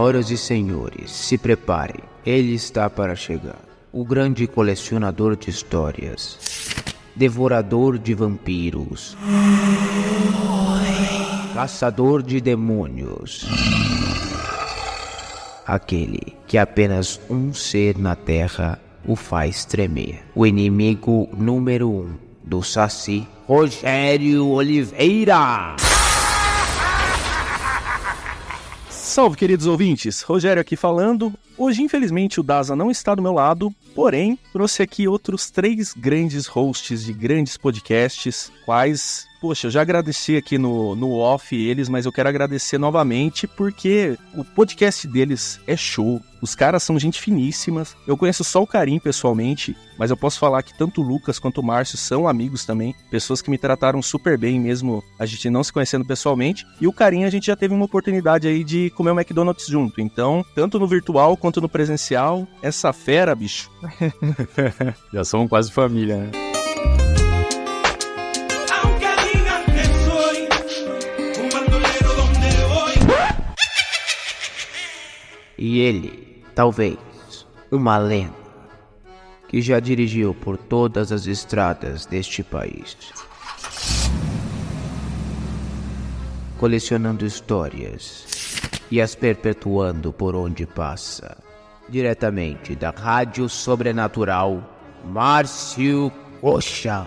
Senhoras e senhores, se preparem, ele está para chegar. O grande colecionador de histórias, devorador de vampiros, caçador de demônios, aquele que apenas um ser na Terra o faz tremer. O inimigo número 1 do Saci, Rogério Oliveira. Salve, queridos ouvintes, Rogério aqui falando. Hoje, infelizmente, o Daza não está do meu lado, porém, trouxe aqui outros 3 grandes hosts de grandes podcasts, quais, poxa, eu já agradeci aqui no off eles, mas eu quero agradecer novamente porque o podcast deles é show. Os caras são gente finíssimas. Eu conheço só o Karim pessoalmente, mas eu posso falar que tanto o Lucas quanto o Márcio são amigos também. Pessoas que me trataram super bem, mesmo a gente não se conhecendo pessoalmente. E o Karim, a gente já teve uma oportunidade aí de comer um McDonald's junto. Então, tanto no virtual quanto no presencial, essa fera, bicho. Já somos quase família, né? E ele, talvez, uma lenda, que já dirigiu por todas as estradas deste país, colecionando histórias e as perpetuando por onde passa. Diretamente da Rádio Sobrenatural, Márcio Coxa.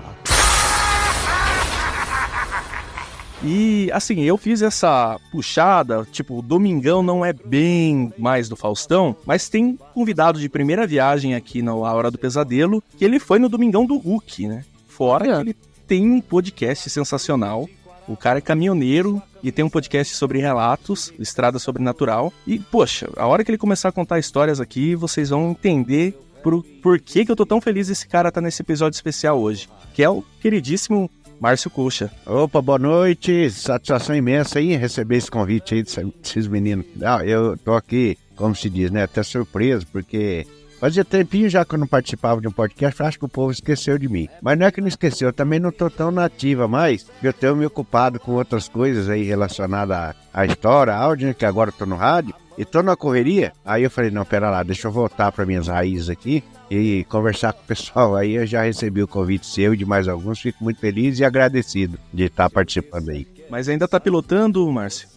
E, assim, eu fiz essa puxada, tipo, o Domingão não é bem mais do Faustão, mas tem convidado de primeira viagem aqui na Hora do Pesadelo, que ele foi no Domingão do Hulk, né? Fora que ele tem um podcast sensacional, o cara é caminhoneiro e tem um podcast sobre relatos, Estrada Sobrenatural, e, poxa, a hora que ele começar a contar histórias aqui, vocês vão entender por que eu tô tão feliz desse cara tá nesse episódio especial hoje, que é o queridíssimo Márcio Coxa. Opa, boa noite, satisfação imensa aí em receber esse convite aí desses meninos. Eu tô aqui, como se diz, né, até surpreso, porque fazia tempinho já que eu não participava de um podcast, acho que o povo esqueceu de mim. Mas não é que não esqueceu, eu também não tô tão nativa mais, eu tenho me ocupado com outras coisas aí relacionadas à história, áudio, né, que agora eu tô no rádio, e tô na correria. Aí eu falei, não, pera lá, deixa eu voltar para minhas raízes aqui e conversar com o pessoal. Aí eu já recebi o convite seu e de mais alguns, fico muito feliz e agradecido de estar participando aí. Mas ainda tá pilotando, Márcio?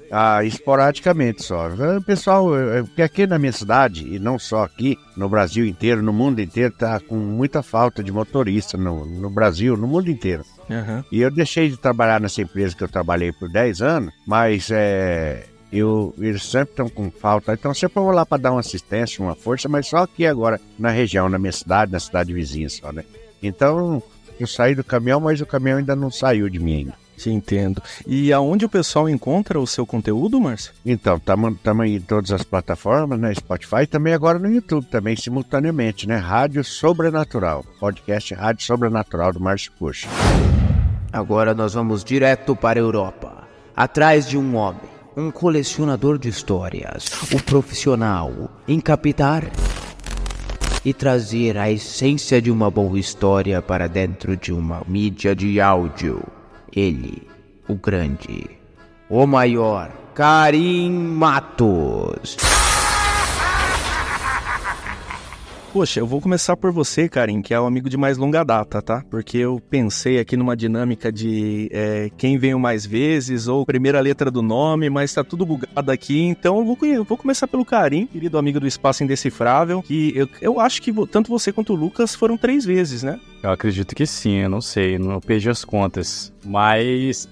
Esporadicamente só. Pessoal, porque aqui na minha cidade, e não só aqui, no Brasil inteiro, no mundo inteiro, tá com muita falta de motorista no Brasil, no mundo inteiro. Uhum. E eu deixei de trabalhar nessa empresa que eu trabalhei por 10 anos, mas eles sempre estão com falta, então sempre eu vou lá para dar uma assistência, uma força, mas só aqui agora, na região, na minha cidade, na cidade vizinha só, né? Então, eu saí do caminhão, mas o caminhão ainda não saiu de mim ainda. Te entendo. E aonde o pessoal encontra o seu conteúdo, Márcio? Então, estamos em todas as plataformas, né? Spotify e também agora no YouTube, também simultaneamente, né? Rádio Sobrenatural, podcast Rádio Sobrenatural do Márcio Coxa. Agora nós vamos direto para a Europa, atrás de um homem, um colecionador de histórias, o profissional em captar e trazer a essência de uma boa história para dentro de uma mídia de áudio. Ele, o grande, o maior, Karim Matos. Poxa, eu vou começar por você, Karim, que é um amigo de mais longa data, tá? Porque eu pensei aqui numa dinâmica de quem veio mais vezes, ou primeira letra do nome, mas tá tudo bugado aqui, então eu vou começar pelo Karim, querido amigo do Espaço Indecifrável, que eu acho que tanto você quanto o Lucas foram 3 vezes, né? Eu acredito que sim, eu não sei, não perdi as contas. Mas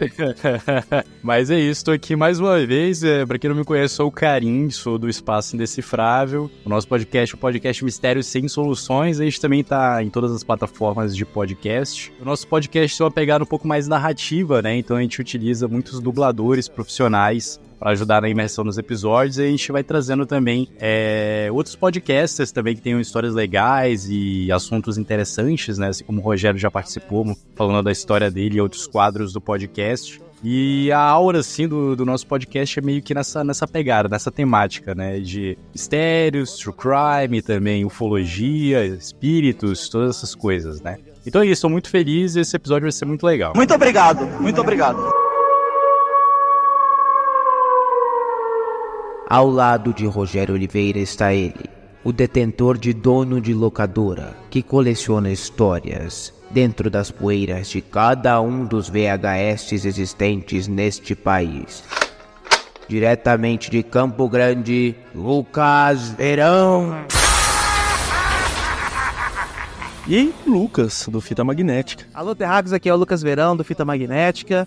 mas é isso, tô aqui mais uma vez. Pra quem não me conhece, sou o Karim, sou do Espaço Indecifrável. O nosso podcast é o podcast Mistérios Sem Soluções. A gente também tá em todas as plataformas de podcast. O nosso podcast tem uma pegada um pouco mais narrativa, né? Então a gente utiliza muitos dubladores profissionais para ajudar na imersão nos episódios, e a gente vai trazendo também outros podcasters também que tenham histórias legais e assuntos interessantes, né? Assim como o Rogério já participou, falando da história dele e outros quadros do podcast. E a aura, assim, do nosso podcast é meio que nessa pegada, nessa temática, né? De mistérios, true crime, também ufologia, espíritos, todas essas coisas, né? Então é isso, estou muito feliz e esse episódio vai ser muito legal. Muito obrigado, muito obrigado. Ao lado de Rogério Oliveira está ele, o detentor de dono de locadora, que coleciona histórias dentro das poeiras de cada um dos VHS existentes neste país. Diretamente de Campo Grande, Lucas Verão. E Lucas, do Fita Magnética. Alô, Terráqueos, aqui é o Lucas Verão, do Fita Magnética.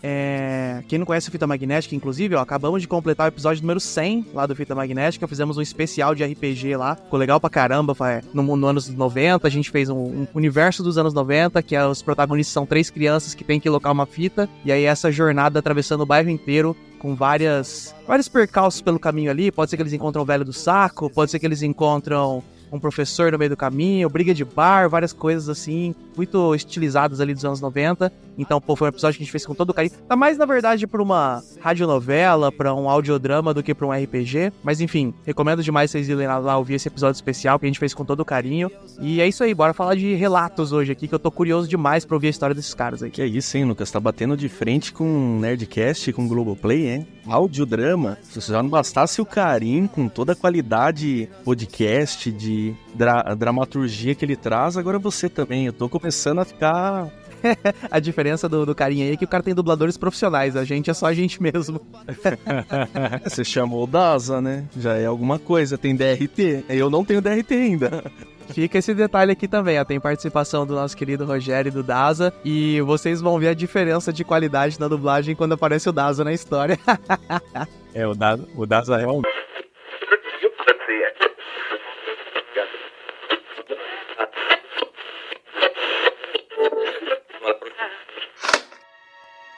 Quem não conhece o Fita Magnética, inclusive, acabamos de completar o episódio número 100 lá do Fita Magnética. Fizemos um especial de RPG lá, ficou legal pra caramba. No anos 90, a gente fez um universo dos anos 90, que os protagonistas são 3 crianças que tem que locar uma fita. E aí essa jornada atravessando o bairro inteiro, com vários percalços pelo caminho ali. Pode ser que eles encontram o velho do saco, pode ser que eles encontram um professor no meio do caminho, briga de bar, várias coisas assim, muito estilizadas ali dos anos 90. Então, foi um episódio que a gente fez com todo carinho. Tá mais, na verdade, pra uma radionovela, pra um audiodrama do que pra um RPG. Mas, enfim, recomendo demais vocês irem lá ouvir esse episódio especial que a gente fez com todo carinho. E é isso aí, bora falar de relatos hoje aqui, que eu tô curioso demais pra ouvir a história desses caras aí. Que é isso, hein, Lucas? Tá batendo de frente com Nerdcast, com Globoplay, hein? Audiodrama. Se já não bastasse o Karim, com toda a qualidade podcast, de dramaturgia que ele traz, agora você também. Eu tô começando a ficar... A diferença do carinha aí é que o cara tem dubladores profissionais, a gente é só a gente mesmo. Você chamou o Daza, né? Já é alguma coisa, tem DRT. Eu não tenho DRT ainda. Fica esse detalhe aqui também, tem participação do nosso querido Rogério e do Daza, e vocês vão ver a diferença de qualidade na dublagem quando aparece o Daza na história. O Daza é um...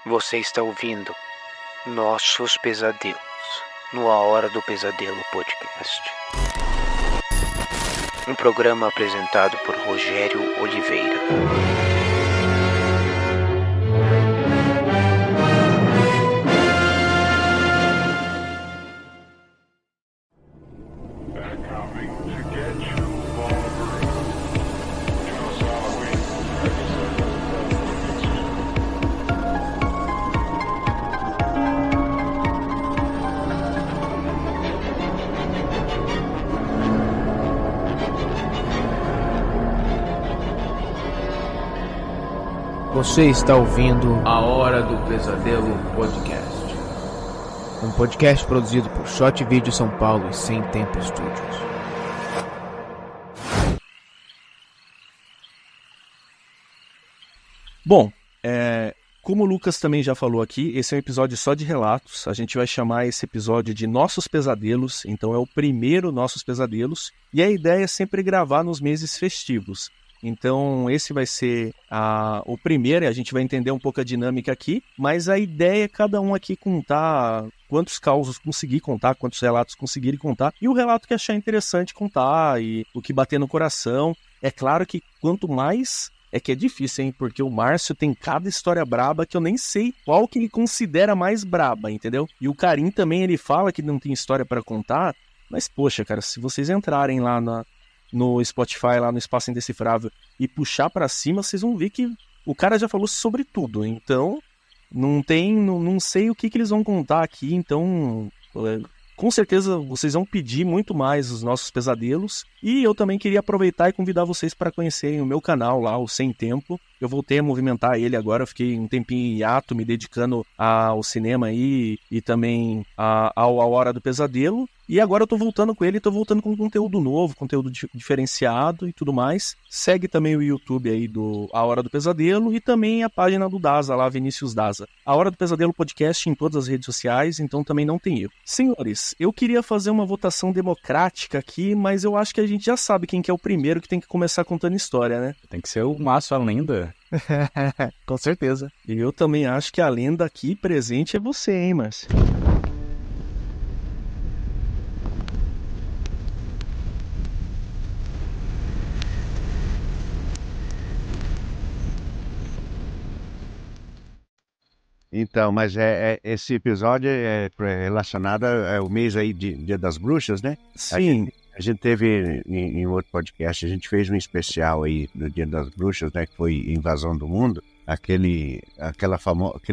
Você está ouvindo Nossos Pesadelos, no A Hora do Pesadelo Podcast. Um programa apresentado por Rogério Oliveira. Você está ouvindo A Hora do Pesadelo Podcast. Um podcast produzido por Shot Video São Paulo e Sem Tempo Studios. Bom, como o Lucas também já falou aqui, esse é um episódio só de relatos. A gente vai chamar esse episódio de Nossos Pesadelos, então é o primeiro Nossos Pesadelos. E a ideia é sempre gravar nos meses festivos. Então esse vai ser o primeiro, e a gente vai entender um pouco a dinâmica aqui, mas a ideia é cada um aqui contar quantos causos conseguir contar, quantos relatos conseguirem contar, e o relato que achar interessante contar, e o que bater no coração. É claro que quanto mais... É que é difícil, hein? Porque o Márcio tem cada história braba que eu nem sei qual que ele considera mais braba, entendeu? E o Karim também, ele fala que não tem história pra contar, mas poxa, cara, se vocês entrarem lá no Spotify, lá no Espaço Indecifrável, e puxar pra cima, vocês vão ver que o cara já falou sobre tudo. Então, não sei o que eles vão contar aqui. Então, com certeza vocês vão pedir muito mais os nossos pesadelos. E eu também queria aproveitar e convidar vocês para conhecerem o meu canal lá, o Sem Tempo. Eu voltei a movimentar ele agora, eu fiquei um tempinho em hiato, me dedicando ao cinema aí, e também à Hora do Pesadelo. E agora eu tô voltando com ele, tô voltando com conteúdo novo, conteúdo diferenciado e tudo mais. Segue também o YouTube aí do A Hora do Pesadelo e também a página do Daza lá, Vinícius Daza. A Hora do Pesadelo Podcast em todas as redes sociais, então também não tem erro. Senhores, eu queria fazer uma votação democrática aqui, mas eu acho que a gente já sabe quem que é o primeiro que tem que começar contando história, né? Tem que ser o Márcio, a lenda. Com certeza. E eu também acho que a lenda aqui presente é você, hein, Márcio? Então, mas esse episódio é relacionado ao mês aí de Dia das Bruxas, né? Sim. A gente teve em outro podcast, a gente fez um especial aí do Dia das Bruxas, né? Que foi Invasão do Mundo. aquele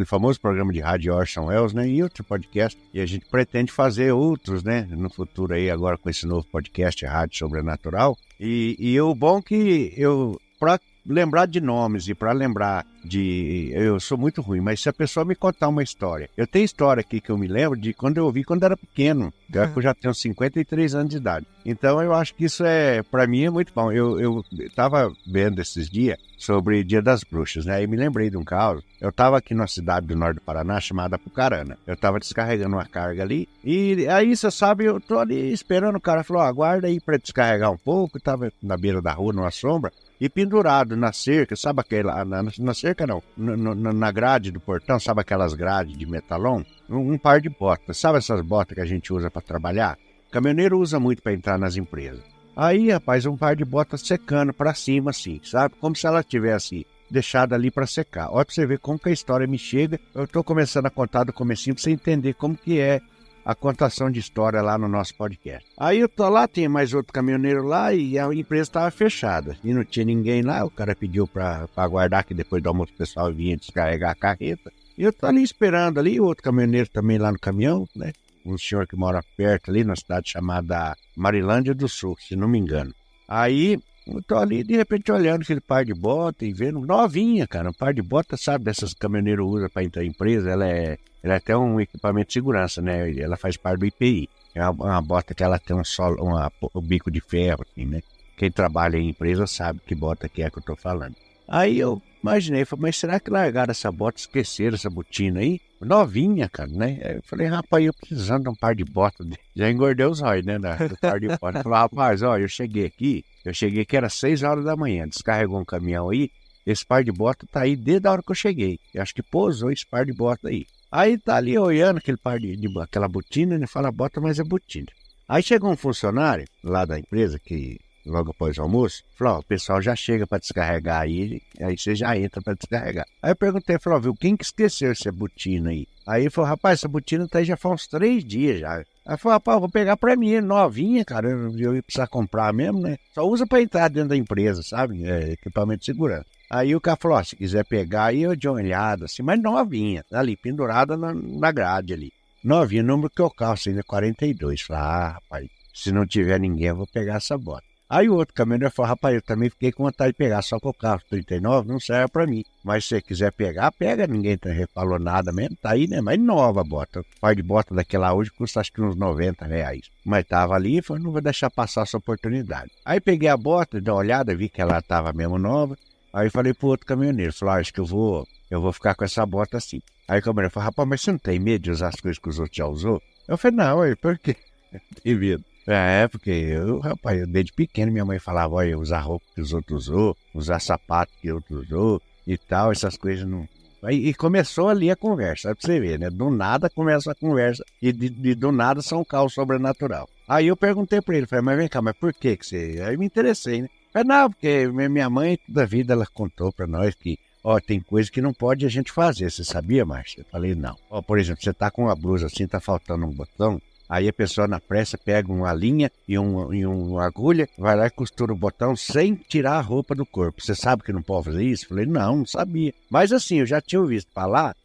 famoso programa de rádio Orson Welles, né? E outro podcast. E a gente pretende fazer outros, né? No futuro aí, agora com esse novo podcast, Rádio Sobrenatural. E o bom que pra lembrar de nomes e para lembrar eu sou muito ruim, mas se a pessoa me contar uma história, eu tenho história aqui que eu me lembro de quando eu ouvi quando era pequeno, eu já tenho 53 anos de idade, então eu acho que isso para mim é muito bom. Eu tava vendo esses dias sobre Dia das Bruxas, né, e me lembrei de um caso. Eu tava aqui numa cidade do norte do Paraná chamada Apucarana, eu tava descarregando uma carga ali, e aí você sabe, eu tô ali esperando, o cara falou, aguarda aí para descarregar um pouco, eu tava na beira da rua, numa sombra, e pendurado na cerca, sabe aquela, na cerca não, na grade do portão, sabe aquelas grades de metalon? Um par de botas, sabe essas botas que a gente usa para trabalhar? O caminhoneiro usa muito para entrar nas empresas. Aí, rapaz, um par de botas secando para cima assim, sabe? Como se ela tivesse deixado ali para secar. Olha para você ver como que a história me chega. Eu tô começando a contar do comecinho para você entender como que é a contação de história lá no nosso podcast. Aí eu tô lá, tem mais outro caminhoneiro lá e a empresa estava fechada. E não tinha ninguém lá, o cara pediu para aguardar que depois do almoço o pessoal vinha descarregar a carreta. E eu tô ali esperando ali, o outro caminhoneiro também lá no caminhão, né? Um senhor que mora perto ali, na cidade chamada Marilândia do Sul, se não me engano. Aí eu tô ali, de repente, olhando aquele par de bota e vendo, novinha, cara, um par de bota, sabe, dessas que o caminhoneiro usa para entrar em empresa, ela é até um equipamento de segurança, né? Ela faz parte do IPI. É uma bota que ela tem um bico de ferro, assim, né? Quem trabalha em empresa sabe que bota que é que eu tô falando. Aí eu imaginei, falei, mas será que largaram essa bota, esqueceram essa botina aí? Novinha, cara, né? Aí eu falei, rapaz, eu precisando de um par de botas. Já engordei os olhos, né? Do par de botas. Falei, rapaz, ó, eu cheguei aqui era 6 horas da manhã, descarregou um caminhão aí, esse par de botas tá aí desde a hora que eu cheguei. Eu acho que pousou esse par de botas aí. Aí tá ali olhando aquele par aquela botina, ele fala bota, mas é botina. Aí chegou um funcionário lá da empresa, que logo após o almoço, falou, ó, o pessoal já chega para descarregar aí você já entra para descarregar. Aí eu perguntei, falou, viu, quem que esqueceu essa botina aí? Aí ele falou, rapaz, essa botina tá aí já faz uns 3 dias já. Aí eu falei, rapaz, eu vou pegar pra mim, novinha, cara, eu ia precisar comprar mesmo, né? Só usa pra entrar dentro da empresa, sabe? É equipamento de segurança. Aí o cara falou, ó, se quiser pegar aí, eu dei uma olhada, assim, mas novinha, ali, pendurada na grade ali. Novinha, o número que eu calço ainda é 42. Falei, rapaz, se não tiver ninguém, eu vou pegar essa bota. Aí o outro caminhoneiro falou, rapaz, eu também fiquei com vontade de pegar, só que o carro 39 não serve pra mim. Mas se você quiser pegar, pega, ninguém falou nada mesmo, tá aí, né? Mas nova a bota. O par de bota daquela hoje custa acho que uns R$90. Mas tava ali e falei, não vou deixar passar essa oportunidade. Aí peguei a bota, dei uma olhada, vi que ela tava mesmo nova. Aí falei pro outro caminhoneiro, falou, acho que eu vou ficar com essa bota assim. Aí o caminhoneiro falou, rapaz, mas você não tem medo de usar as coisas que os outros já usou? Eu falei, não, por quê? Tem medo. Porque rapaz, desde pequeno minha mãe falava, olha, usar roupa que os outros usou, usar sapato que outros usou e tal, essas coisas não... E começou ali a conversa, pra você ver, né? Do nada começa a conversa e do nada são um caos sobrenatural. Aí eu perguntei pra ele, falei, mas vem cá, mas por que você... Aí me interessei, né? Falei, não, porque minha mãe toda a vida ela contou pra nós que, ó, tem coisa que não pode a gente fazer, você sabia, Márcia? Eu falei, não. Ó, por exemplo, você tá com uma blusa assim, tá faltando um botão, aí a pessoa na pressa pega uma linha e uma agulha, vai lá e costura o botão sem tirar a roupa do corpo. Você sabe que não pode fazer isso? Falei, não sabia. Mas assim, eu já tinha ouvido falar,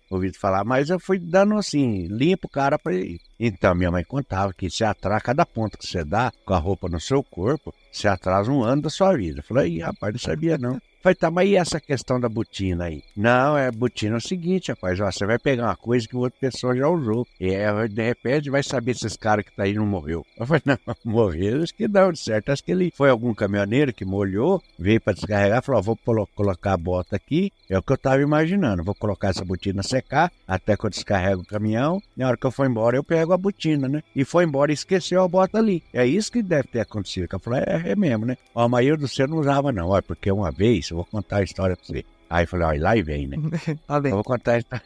mas eu fui dando assim, linha pro cara pra ele. Então, minha mãe contava que se atrasa, cada ponto que você dá com a roupa no seu corpo, você atrasa um ano da sua vida. Eu falei, rapaz, não sabia não. Falei, tá, mas e essa questão da botina aí? Não, botina é o seguinte, rapaz, ó, você vai pegar uma coisa que outra pessoa já usou. E de repente vai saber se esse cara que tá aí não morreu. Eu falei, não, morreu, acho que não, de certo. Acho que ele foi algum caminhoneiro que molhou, veio pra descarregar, falou, ó, vou colocar a bota aqui. É o que eu tava imaginando, vou colocar essa botina secar, até que eu descarrego o caminhão. Na hora que eu for embora, eu pego a botina, né? E foi embora e esqueceu a bota ali. É isso que deve ter acontecido. Eu falei, é mesmo, né? Ó, a maioria do céu não usava não, ó, porque uma vez, eu vou contar a história pra você. Aí eu falei, ó, lá e vem, né? Eu vou contar a história.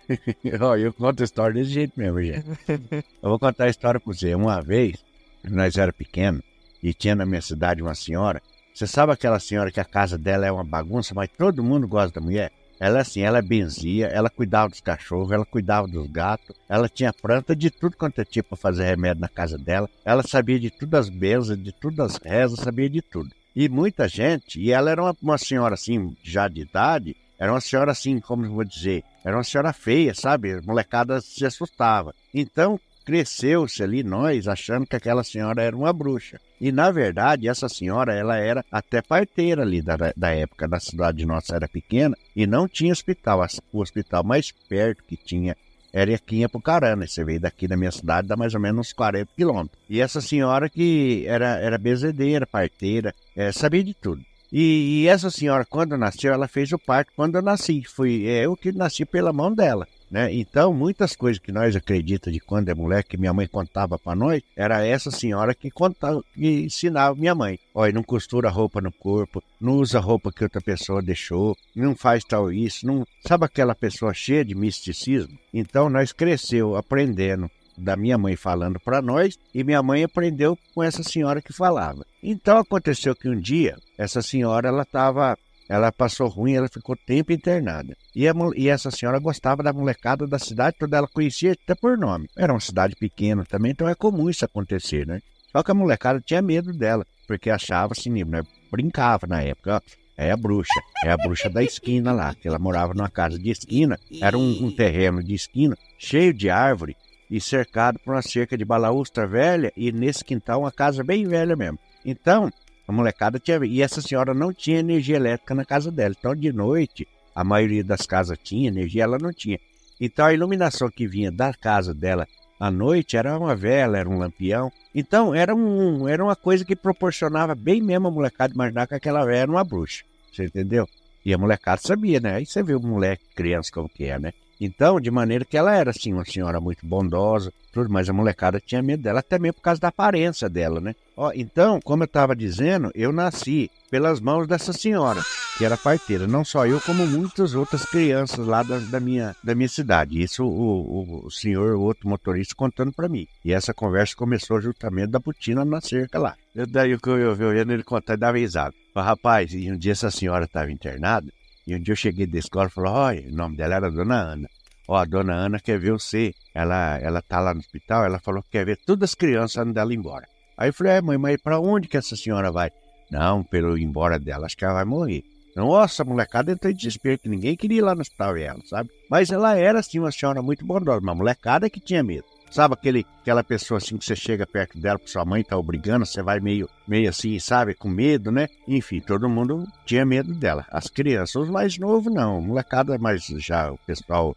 Ó, eu conto a história desse jeito mesmo, gente. Eu vou contar a história pra você. Uma vez, nós era pequeno e tinha na minha cidade uma senhora. Você sabe aquela senhora que a casa dela é uma bagunça, mas todo mundo gosta da mulher? Ela assim, ela benzia, ela cuidava dos cachorros, ela cuidava dos gatos, ela tinha planta de tudo quanto é tipo para fazer remédio na casa dela, ela sabia de todas as bênçãos, de todas as rezas, sabia de tudo. E muita gente, e ela era uma senhora assim, já de idade, Era uma senhora assim, como eu vou dizer, era uma senhora feia, sabe? A molecada se assustava. Então, cresceu-se ali nós achando que aquela senhora era uma bruxa. E, na verdade, essa senhora, ela era até parteira ali da época. Da cidade nossa era pequena e não tinha hospital. O hospital mais perto que tinha era aqui em Apucarana. Você veio daqui da minha cidade, dá mais ou menos uns 40 quilômetros. E essa senhora que era bezedeira, parteira, sabia de tudo. E essa senhora, quando nasceu, ela fez o parto quando eu nasci. Fui eu que nasci pela mão dela, né? Então, muitas coisas que nós acreditamos de quando é moleque, que minha mãe contava para nós, era essa senhora que contava, que ensinava minha mãe. Olha, não costura roupa no corpo, não usa roupa que outra pessoa deixou, não faz tal isso, não... Sabe aquela pessoa cheia de misticismo? Então, nós cresceu aprendendo da minha mãe falando para nós, e minha mãe aprendeu com essa senhora que falava. Então aconteceu que um dia, essa senhora, ela passou ruim, ela ficou tempo internada. E essa senhora gostava da molecada da cidade, toda ela conhecia até por nome. Era uma cidade pequena também, então é comum isso acontecer, né? Só que a molecada tinha medo dela, porque achava assim, né? Brincava na época, ó. É a bruxa da esquina lá, que ela morava numa casa de esquina, era um terreno de esquina, cheio de árvore, e cercado por uma cerca de balaústra velha, e nesse quintal uma casa bem velha mesmo. Então, a molecada tinha... E essa senhora não tinha energia elétrica na casa dela. Então, de noite, a maioria das casas tinha energia, ela não tinha. Então, a iluminação que vinha da casa dela à noite era uma vela, era um lampião. Então, era uma coisa que proporcionava bem mesmo a molecada imaginar que aquela velha era uma bruxa. Você entendeu? E a molecada sabia, né? Aí você vê o moleque, criança, como que é, né? Então, de maneira que ela era, assim, uma senhora muito bondosa, tudo, mas a molecada tinha medo dela, até mesmo por causa da aparência dela, né? Ó, então, como eu estava dizendo, eu nasci pelas mãos dessa senhora, que era parteira. Não só eu, como muitas outras crianças lá da minha cidade. Isso o senhor, o outro motorista, contando para mim. E essa conversa começou justamente da botina na cerca lá. Daí eu vendo ele contar e dava risada. Mas, rapaz, e um dia essa senhora estava internada, e um dia eu cheguei da escola e falei, olha, o nome dela era Dona Ana. Ó, a Dona Ana quer ver você. Ela tá lá no hospital, ela falou que quer ver todas as crianças antes dela ir embora. Aí eu falei, mãe, mas pra onde que essa senhora vai? Não, pelo ir embora dela, acho que ela vai morrer. Nossa, a molecada entrou em desespero, que ninguém queria ir lá no hospital ela, sabe? Mas ela era, assim, uma senhora muito bondosa, uma molecada que tinha medo. Sabe aquela pessoa assim que você chega perto dela, porque sua mãe tá obrigando, você vai meio assim, sabe, com medo, né? Enfim, todo mundo tinha medo dela. As crianças, os mais novos não, molecada, mas já o pessoal,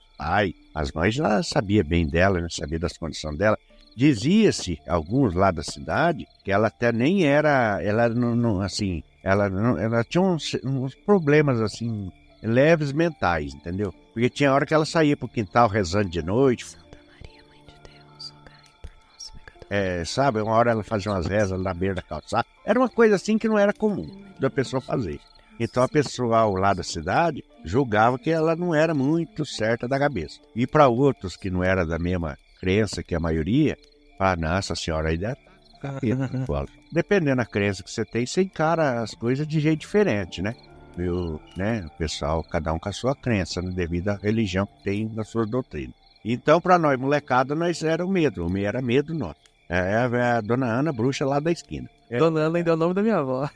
as mães já sabia bem dela, né? Sabia das condições dela. Dizia-se, alguns lá da cidade, que ela até nem era, ela não assim, ela tinha uns problemas assim, leves mentais, entendeu? Porque tinha hora que ela saía pro quintal rezando de noite. Sabe, uma hora ela fazia umas rezas na beira da calçada. Era uma coisa assim que não era comum da pessoa fazer. Então a pessoa lá da cidade julgava que ela não era muito certa da cabeça. E para outros que não era da mesma crença que a maioria, não, essa senhora aí deve... Dependendo da crença que você tem, você encara as coisas de jeito diferente, né? O pessoal, cada um com a sua crença, né? Devido à religião que tem na sua doutrina. Então, para nós, molecada, nós era o medo era medo nosso. É a Dona Ana, bruxa lá da esquina. Dona Ana ainda é o nome da minha avó.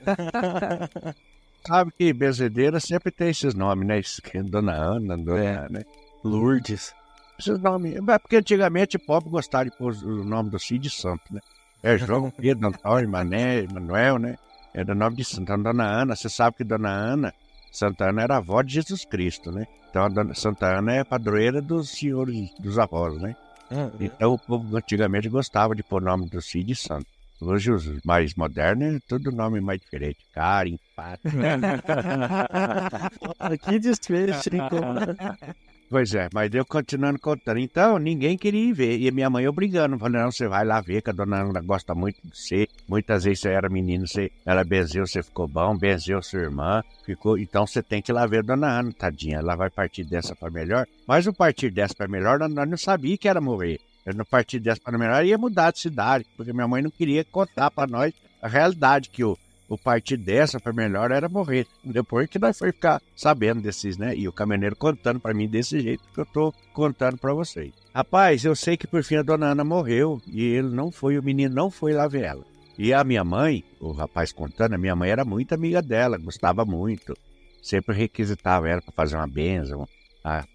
Sabe que bezedeira sempre tem esses nomes, né? Dona Ana, né? Lourdes. Esses nomes. Porque antigamente o pobre gostava de pôr o nome do Cid de Santo, né? João, Pedro, Antônio, Mané, Manuel, né? Era o nome de Santo. Então, Dona Ana, você sabe que Dona Ana, Santa Ana era a avó de Jesus Cristo, né? Então, a Santa Ana é a padroeira dos senhores, dos avós, né? Então, o povo antigamente gostava de pôr o nome do Cid de Santo. Hoje, os mais modernos, é tudo nome mais diferente. Karen, Pato. Que desfecho, hein? Pois é, mas eu continuando contando. Então, ninguém queria ir ver. E a minha mãe obrigando, falando, não, você vai lá ver, que a Dona Ana gosta muito de você. Muitas vezes você era menino, ela benzeu, você ficou bom, benzeu sua irmã, ficou. Então você tem que ir lá ver a Dona Ana, tadinha. Ela vai partir dessa para melhor. Mas o partir dessa para melhor, nós não sabia que era morrer. Eu, no partir dessa para melhor, ia mudar de cidade, porque minha mãe não queria contar para nós a realidade, que o partir dessa para melhor era morrer. Depois que nós foi ficar sabendo desses, né? E o caminhoneiro contando para mim desse jeito que eu tô contando para vocês. Rapaz, eu sei que por fim a Dona Ana morreu e o menino não foi lá ver ela. E a minha mãe, o rapaz contando, a minha mãe era muito amiga dela, gostava muito. sempre requisitava ela para fazer uma bênção,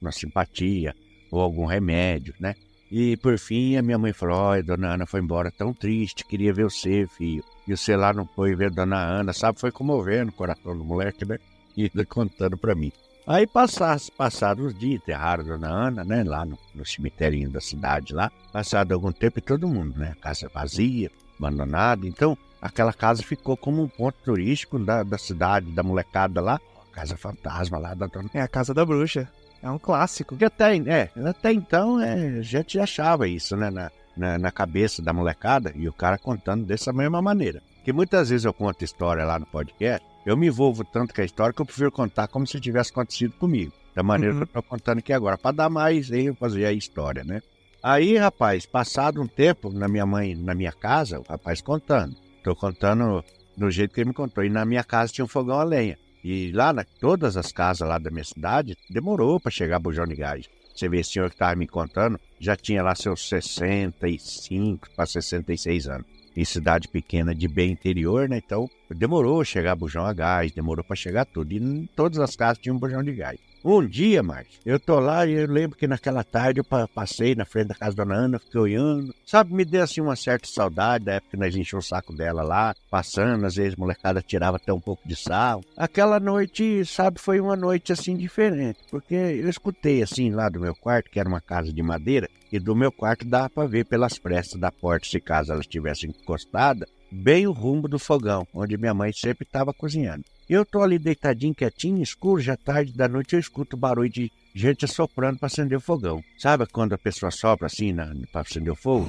uma simpatia ou algum remédio, né? E por fim a minha mãe falou: olha, dona Ana foi embora tão triste, queria ver você, filho. E você lá não foi ver dona Ana, sabe? Foi comovendo o coração do moleque, né? E ele contando para mim. Aí passados os dias, enterraram a dona Ana, né? Lá no cemiterinho da cidade lá. Passado algum tempo e todo mundo, né? A casa vazia, abandonada. Então aquela casa ficou como um ponto turístico da cidade, da molecada lá. Casa fantasma lá da dona. É a Casa da Bruxa. É um clássico. Porque até então a gente achava isso, né? Na cabeça da molecada, e o cara contando dessa mesma maneira. Porque muitas vezes eu conto história lá no podcast, eu me envolvo tanto com a história que eu prefiro contar como se tivesse acontecido comigo. Da maneira que eu tô contando aqui agora, para dar mais ênfase à história, né? Aí, rapaz, passado um tempo, na minha casa, o rapaz contando. Tô contando do jeito que ele me contou. E na minha casa tinha um fogão a lenha. E lá, todas as casas lá da minha cidade, demorou para chegar bujão de gás. Você vê, esse senhor que estava me contando, já tinha lá seus 65 para 66 anos. Em cidade pequena de bem interior, né? Então, demorou a chegar bujão a gás, demorou para chegar tudo. E em todas as casas tinha um bujão de gás. Um dia, Márcio, eu tô lá e eu lembro que naquela tarde eu passei na frente da casa da dona Ana, fiquei olhando. Sabe, me deu assim uma certa saudade da época que nós enchemos o saco dela lá, passando, às vezes a molecada tirava até um pouco de sal. Aquela noite, sabe, foi uma noite assim diferente, porque eu escutei assim lá do meu quarto, que era uma casa de madeira, e do meu quarto dava para ver pelas frestas da porta, se caso ela estivesse encostada, bem o rumo do fogão, onde minha mãe sempre estava cozinhando. Eu tô ali deitadinho, quietinho, escuro, já tarde da noite eu escuto o barulho de gente assoprando para acender o fogão. Sabe quando a pessoa sopra assim para acender o fogo?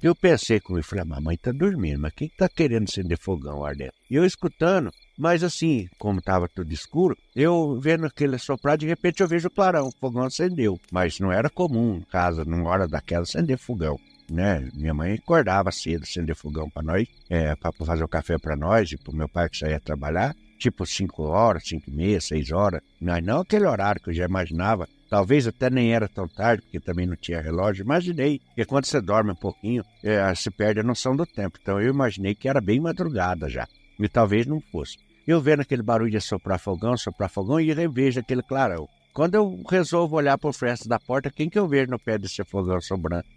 Eu pensei comigo, falei, a mamãe tá dormindo, mas quem tá querendo acender fogão ardendo? E eu escutando, mas assim, como tava tudo escuro, eu vendo aquele assoprar, de repente eu vejo o clarão, o fogão acendeu. Mas não era comum em casa, numa hora daquela, acender fogão. Né? Minha mãe acordava cedo, acender fogão para nós, para fazer o café para nós e pro meu pai que saía trabalhar, tipo 5 horas, 5h30, 6 horas, mas não aquele horário que eu já imaginava, talvez até nem era tão tarde, porque também não tinha relógio, imaginei, porque quando você dorme um pouquinho, se perde a noção do tempo, então eu imaginei que era bem madrugada já, e talvez não fosse. Eu vendo aquele barulho de soprar fogão, e revejo aquele clarão. Quando eu resolvo olhar por fresta da porta, quem que eu vejo no pé desse fogão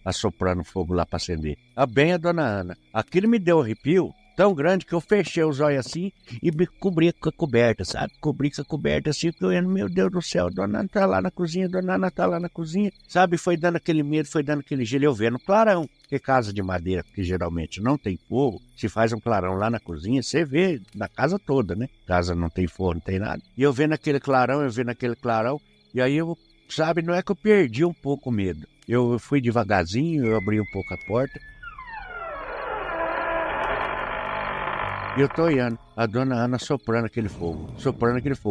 assoprando fogo lá para acender? Bem a dona Ana. Aquilo me deu um arrepio tão grande que eu fechei os olhos assim e me cobri com a coberta, sabe? Cobri com a coberta assim, olhando, meu Deus do céu, dona Ana tá lá na cozinha, dona Ana tá lá na cozinha, sabe? Foi dando aquele medo, foi dando aquele gelo, eu vendo clarão. Porque casa de madeira, que geralmente não tem fogo, se faz um clarão lá na cozinha, você vê na casa toda, né? Casa não tem forno, não tem nada. E eu vendo aquele clarão, e aí eu, sabe, não é que eu perdi um pouco o medo. Eu fui devagarzinho, eu abri um pouco a porta. E eu tô olhando a dona Ana soprando aquele fogo,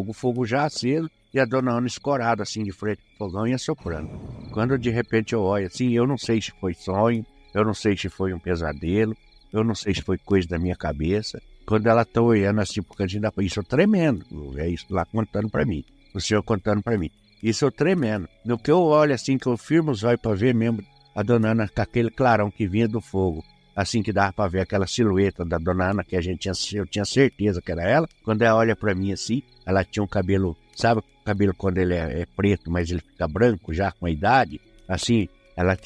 o fogo já aceso e a dona Ana escorada assim de frente ao fogão e assoprando. Quando de repente eu olho assim, eu não sei se foi sonho, eu não sei se foi um pesadelo, eu não sei se foi coisa da minha cabeça. Quando ela tá olhando assim pro cantinho da porta, isso eu tremendo, é isso lá contando pra mim, o senhor contando pra mim. Isso eu tremendo. No que eu olho assim, que eu firmo os olhos pra ver mesmo a dona Ana com aquele clarão que vinha do fogo, assim que dava pra ver aquela silhueta da dona Ana, que eu tinha certeza que era ela. Quando ela olha pra mim assim, ela tinha um cabelo, sabe o cabelo quando ele é preto, mas ele fica branco já com a idade? Assim, ela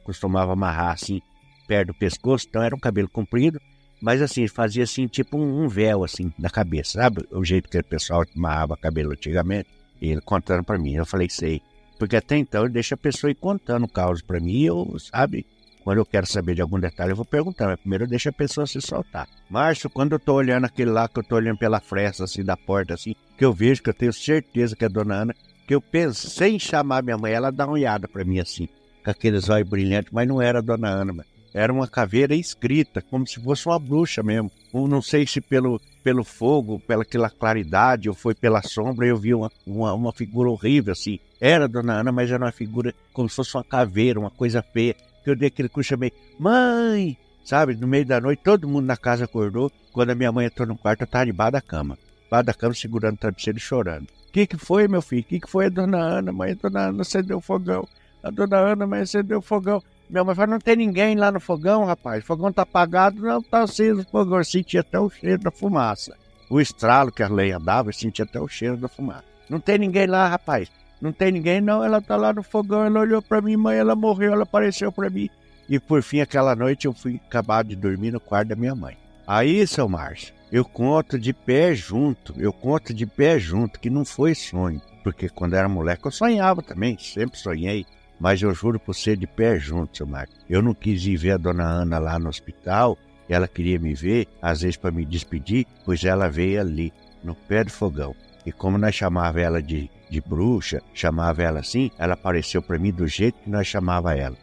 costumava amarrar assim, perto do pescoço, então era um cabelo comprido, mas assim, fazia assim, tipo um véu assim, na cabeça, sabe? O jeito que o pessoal amarrava cabelo antigamente. E ele contando pra mim, eu falei, sei. Porque até então ele deixa a pessoa ir contando o caos pra mim e eu, sabe, quando eu quero saber de algum detalhe eu vou perguntar, mas primeiro eu deixo a pessoa se soltar. Márcio, quando eu tô olhando aquele lá, que eu tô olhando pela fresta assim da porta assim, que eu vejo, que eu tenho certeza que é a dona Ana, que eu pensei em chamar minha mãe, ela dá uma olhada pra mim assim, com aqueles olhos brilhantes, mas não era a dona Ana, mas era uma caveira escrita, como se fosse uma bruxa mesmo. Eu não sei se pelo fogo, pela aquela claridade, ou foi pela sombra, eu vi uma figura horrível, assim. Era a dona Ana, mas era uma figura como se fosse uma caveira, uma coisa feia. Que eu dei aquele cu e chamei, mãe! Sabe, no meio da noite, todo mundo na casa acordou. Quando a minha mãe entrou no quarto, eu estava debaixo da cama. Debaixo da cama, segurando o travesseiro e chorando. O que foi, meu filho? O que foi a dona Ana? Mãe, a dona Ana acendeu o fogão. A dona Ana, mãe, acendeu o fogão. Minha mãe falou, não tem ninguém lá no fogão, rapaz. O fogão tá apagado, não tá aceso o fogão. Eu senti até o cheiro da fumaça. o estralo que a lenha dava, eu sentia até o cheiro da fumaça. Não tem ninguém lá, rapaz. Não tem ninguém, não. Ela tá lá no fogão, ela olhou pra mim, mãe, ela morreu, ela apareceu pra mim. E por fim, aquela noite, eu fui acabar de dormir no quarto da minha mãe. Aí, seu Márcio, eu conto de pé junto, que não foi sonho. Porque quando era moleque, eu sonhava também, sempre sonhei. Mas eu juro por ser de pé junto, seu Márcio. Eu não quis ir ver a dona Ana lá no hospital, ela queria me ver, às vezes para me despedir, pois ela veio ali, no pé do fogão. E como nós chamava ela de bruxa, chamava ela assim, ela apareceu para mim do jeito que nós chamava ela.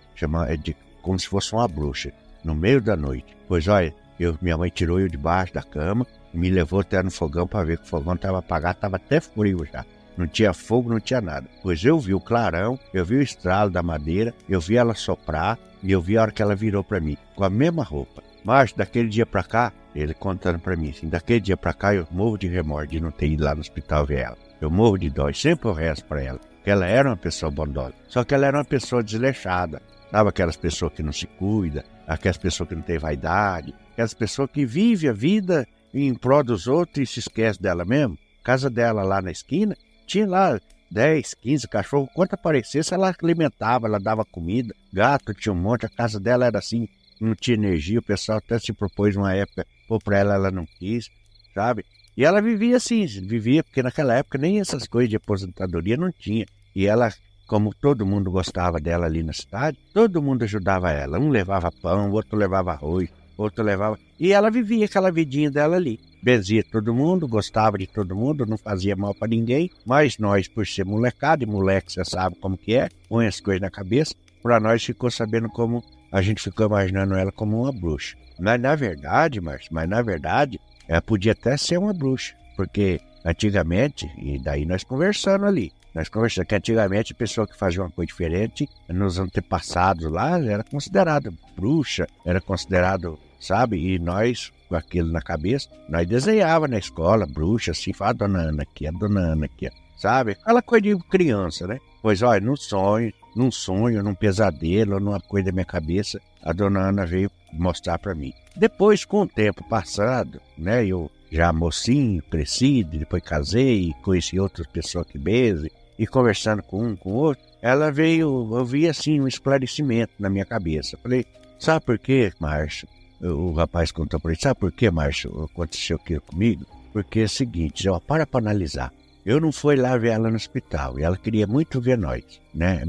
Como se fosse uma bruxa, no meio da noite. Pois olha, minha mãe tirou eu debaixo da cama e me levou até no fogão para ver que o fogão estava apagado, estava até frio já. Não tinha fogo, não tinha nada. Pois eu vi o clarão, eu vi o estralo da madeira, eu vi ela soprar e eu vi a hora que ela virou para mim, com a mesma roupa. Mas daquele dia para cá, ele contando para mim assim, daquele dia para cá eu morro de remorso de não ter ido lá no hospital ver ela. Eu morro de dó, sempre eu rezo para ela, que ela era uma pessoa bondosa. Só que ela era uma pessoa desleixada. Sabe aquelas pessoas que não se cuidam, aquelas pessoas que não têm vaidade, aquelas pessoas que vivem a vida em prol dos outros e se esquecem dela mesmo. Casa dela lá na esquina, tinha lá 10, 15 cachorros, quanto aparecesse ela alimentava, ela dava comida, gato tinha um monte, a casa dela era assim, não tinha energia, o pessoal até se propôs uma época, pôr pra ela não quis, sabe? E ela vivia assim, porque naquela época nem essas coisas de aposentadoria não tinha. E ela, como todo mundo gostava dela ali na cidade, todo mundo ajudava ela. Um levava pão, outro levava arroz, outro levava... E ela vivia aquela vidinha dela ali. Benzia todo mundo, gostava de todo mundo, não fazia mal pra ninguém. Mas nós, por ser molecada, e moleque você sabe como que é, põe as coisas na cabeça, pra nós ficou sabendo como... A gente ficou imaginando ela como uma bruxa. Mas na verdade, ela podia até ser uma bruxa. Porque antigamente, e daí nós conversando ali, que antigamente a pessoa que fazia uma coisa diferente, nos antepassados lá, era considerada bruxa, era considerado, sabe? E nós, com aquilo na cabeça, nós desenhava na escola, bruxa, assim, fala a dona Ana aqui, sabe? Aquela coisa de criança, né? Pois olha, num sonho, num pesadelo, numa coisa da minha cabeça, a dona Ana veio mostrar pra mim. Depois, com o tempo passado, né, eu já mocinho, crescido, depois casei, conheci outras pessoas que mesmo, e conversando com um, com o outro, ela veio, eu vi assim um esclarecimento na minha cabeça. Falei, sabe por quê, Márcio? O rapaz contou pra ele, sabe por quê, Márcio, aconteceu aquilo comigo? Porque é o seguinte, para analisar. Eu não fui lá ver ela no hospital, e ela queria muito ver nós, né?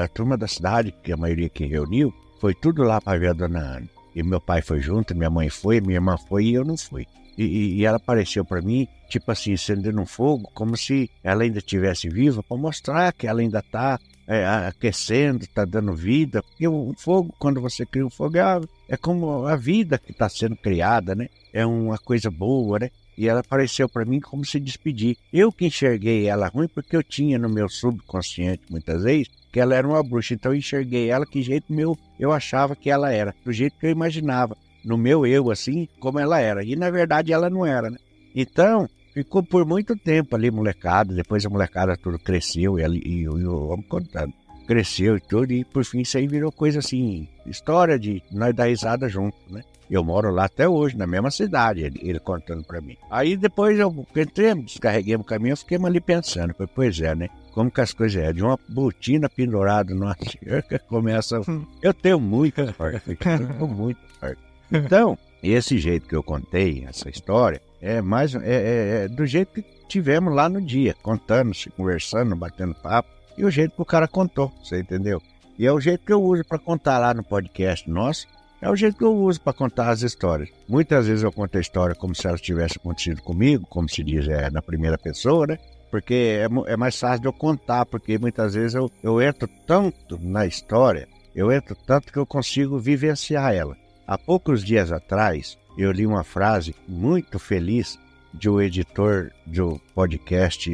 A turma da cidade, que a maioria que reuniu, foi tudo lá para ver a dona Ana. E meu pai foi junto, minha mãe foi, minha irmã foi e eu não fui. E ela apareceu para mim, tipo assim, acendendo um fogo, como se ela ainda estivesse viva, para mostrar que ela ainda está aquecendo, está dando vida. Porque o fogo, quando você cria um fogo, é como a vida que está sendo criada, né? É uma coisa boa, né? E ela apareceu para mim como se despedir. Eu que enxerguei ela ruim porque eu tinha no meu subconsciente, muitas vezes, que ela era uma bruxa. Então eu enxerguei ela que jeito meu eu achava que ela era, do jeito que eu imaginava. No meu eu, assim, como ela era. E na verdade ela não era, né? Então, ficou por muito tempo ali molecada. Depois a molecada tudo cresceu e o homem contando. Cresceu e tudo, e por fim isso aí virou coisa assim, história de nós dar risada junto, né? Eu moro lá até hoje, na mesma cidade, ele contando pra mim. Aí depois eu entrei, descarreguei o caminho, eu fiquei ali pensando. Falei, pois é, né? Como que as coisas é? De uma botina pendurada numa cerca, começa... Eu tenho muita sorte, eu tenho muita sorte. Então, esse jeito que eu contei, essa história, é do jeito que tivemos lá no dia, contando, se conversando, batendo papo, e o jeito que o cara contou, você entendeu? E é o jeito que eu uso para contar lá no podcast nosso, é o jeito que eu uso para contar as histórias. Muitas vezes eu conto a história como se ela tivesse acontecido comigo, como se diz, na primeira pessoa, né? Porque é mais fácil de eu contar, porque muitas vezes eu entro tanto na história, eu entro tanto que eu consigo vivenciar ela. Há poucos dias atrás, eu li uma frase muito feliz de um editor do podcast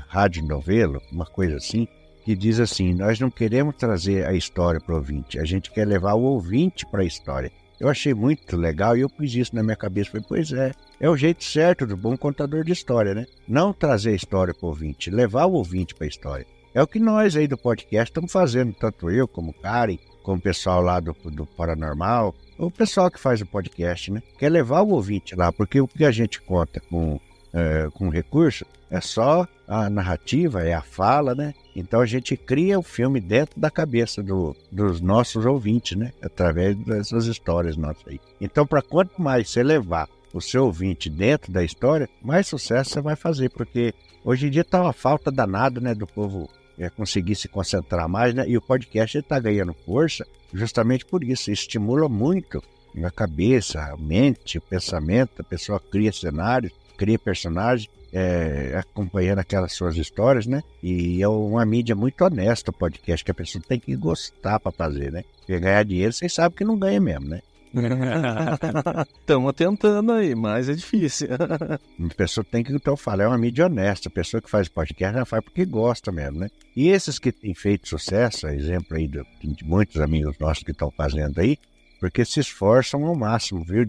Rádio Novelo, uma coisa assim, que diz assim, nós não queremos trazer a história para o ouvinte, a gente quer levar o ouvinte para a história. Eu achei muito legal e eu pus isso na minha cabeça. Falei, pois é o jeito certo do bom contador de história, né? Não trazer a história para o ouvinte, levar o ouvinte para a história. É o que nós aí do podcast estamos fazendo, tanto eu como o Karen, como o pessoal lá do Paranormal, o pessoal que faz o podcast, né? Quer levar o ouvinte lá, porque o que a gente conta com recurso é só a narrativa, é a fala, né? Então a gente cria o filme dentro da cabeça dos nossos ouvintes, né? Através dessas histórias nossas aí. Então, para quanto mais você levar o seu ouvinte dentro da história, mais sucesso você vai fazer, porque hoje em dia tá uma falta danada, né? Do povo conseguir se concentrar mais, né? E o podcast está ganhando força justamente por isso. Estimula muito a cabeça, a mente, o pensamento. A pessoa cria cenários, cria personagens, acompanhando aquelas suas histórias, né? E é uma mídia muito honesta o podcast, que a pessoa tem que gostar para fazer, né? Porque ganhar dinheiro, vocês sabem que não ganha mesmo, né? Estamos tentando aí, mas é difícil. A pessoa tem que, então, falar, é uma mídia honesta. A pessoa que faz podcast, ela faz porque gosta mesmo, né? E esses que têm feito sucesso, exemplo aí de muitos amigos nossos que estão fazendo aí, porque se esforçam ao máximo, viu?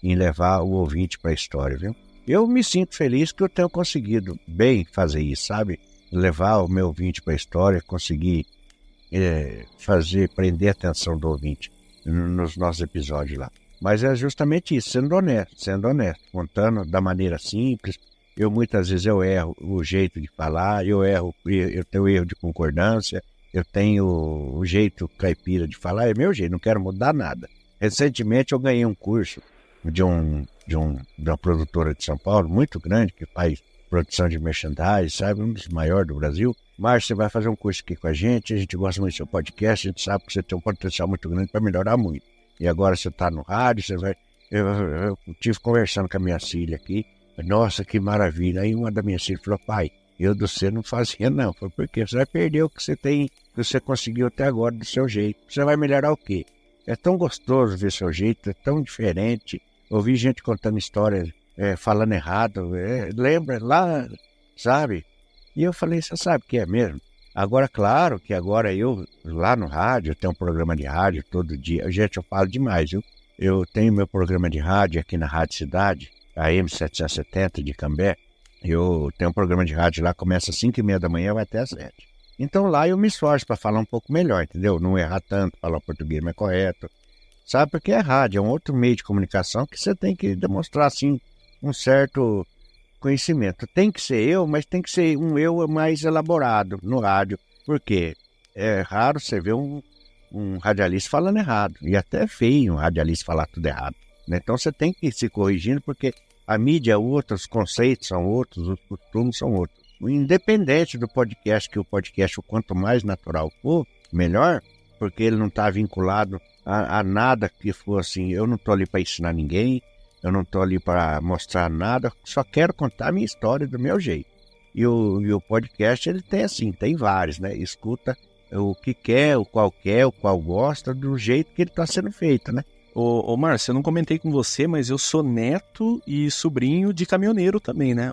Em levar o ouvinte para a história, viu? Eu me sinto feliz que eu tenho conseguido bem fazer isso, sabe? Levar o meu ouvinte para a história, conseguir prender a atenção do ouvinte nos nossos episódios lá. Mas é justamente isso, sendo honesto, contando da maneira simples. Eu muitas vezes eu erro o jeito de falar, eu tenho erro de concordância, eu tenho o jeito caipira de falar, é meu jeito, não quero mudar nada. Recentemente eu ganhei um curso de uma produtora de São Paulo, muito grande, que faz produção de merchandising, sabe? Um dos maiores do Brasil. Márcio, você vai fazer um curso aqui com a gente gosta muito do seu podcast, a gente sabe que você tem um potencial muito grande para melhorar muito. E agora você está no rádio, você vai... Eu tive conversando com a minha filha aqui, nossa, que maravilha. Aí uma das minhas filhas falou, pai, eu do você não fazia não. Foi porque você vai perder o que você tem, que você conseguiu até agora do seu jeito. Você vai melhorar o quê? É tão gostoso ver seu jeito, é tão diferente. Ouvir gente contando histórias, falando errado, lembra lá, sabe? E eu falei, você sabe o que é mesmo? Agora, claro que agora eu, lá no rádio, eu tenho um programa de rádio todo dia. Gente, eu falo demais, viu? Eu tenho meu programa de rádio aqui na Rádio Cidade, a M770 de Cambé. Eu tenho um programa de rádio lá, começa às 5h30 da manhã, vai até às 7. Então lá eu me esforço para falar um pouco melhor, entendeu? Não errar tanto, falar o português mais correto. Sabe, porque é rádio, é um outro meio de comunicação que você tem que demonstrar, assim, um certo conhecimento. Tem que ser eu, mas tem que ser um eu mais elaborado no rádio. Por quê? É raro você ver um radialista falando errado. E até é feio um radialista falar tudo errado, né? Então você tem que ir se corrigindo, porque a mídia é outra, os conceitos são outros, os costumes são outros. Independente do podcast, que o podcast, o quanto mais natural for, melhor, porque ele não está vinculado a nada que for assim. Eu não estou ali para ensinar ninguém, eu não estou ali para mostrar nada, só quero contar a minha história do meu jeito. E o podcast, ele tem assim, tem vários, né? Escuta o que quer, o qual gosta, do jeito que ele está sendo feito, né? Ô Márcio, eu não comentei com você, mas eu sou neto e sobrinho de caminhoneiro também, né?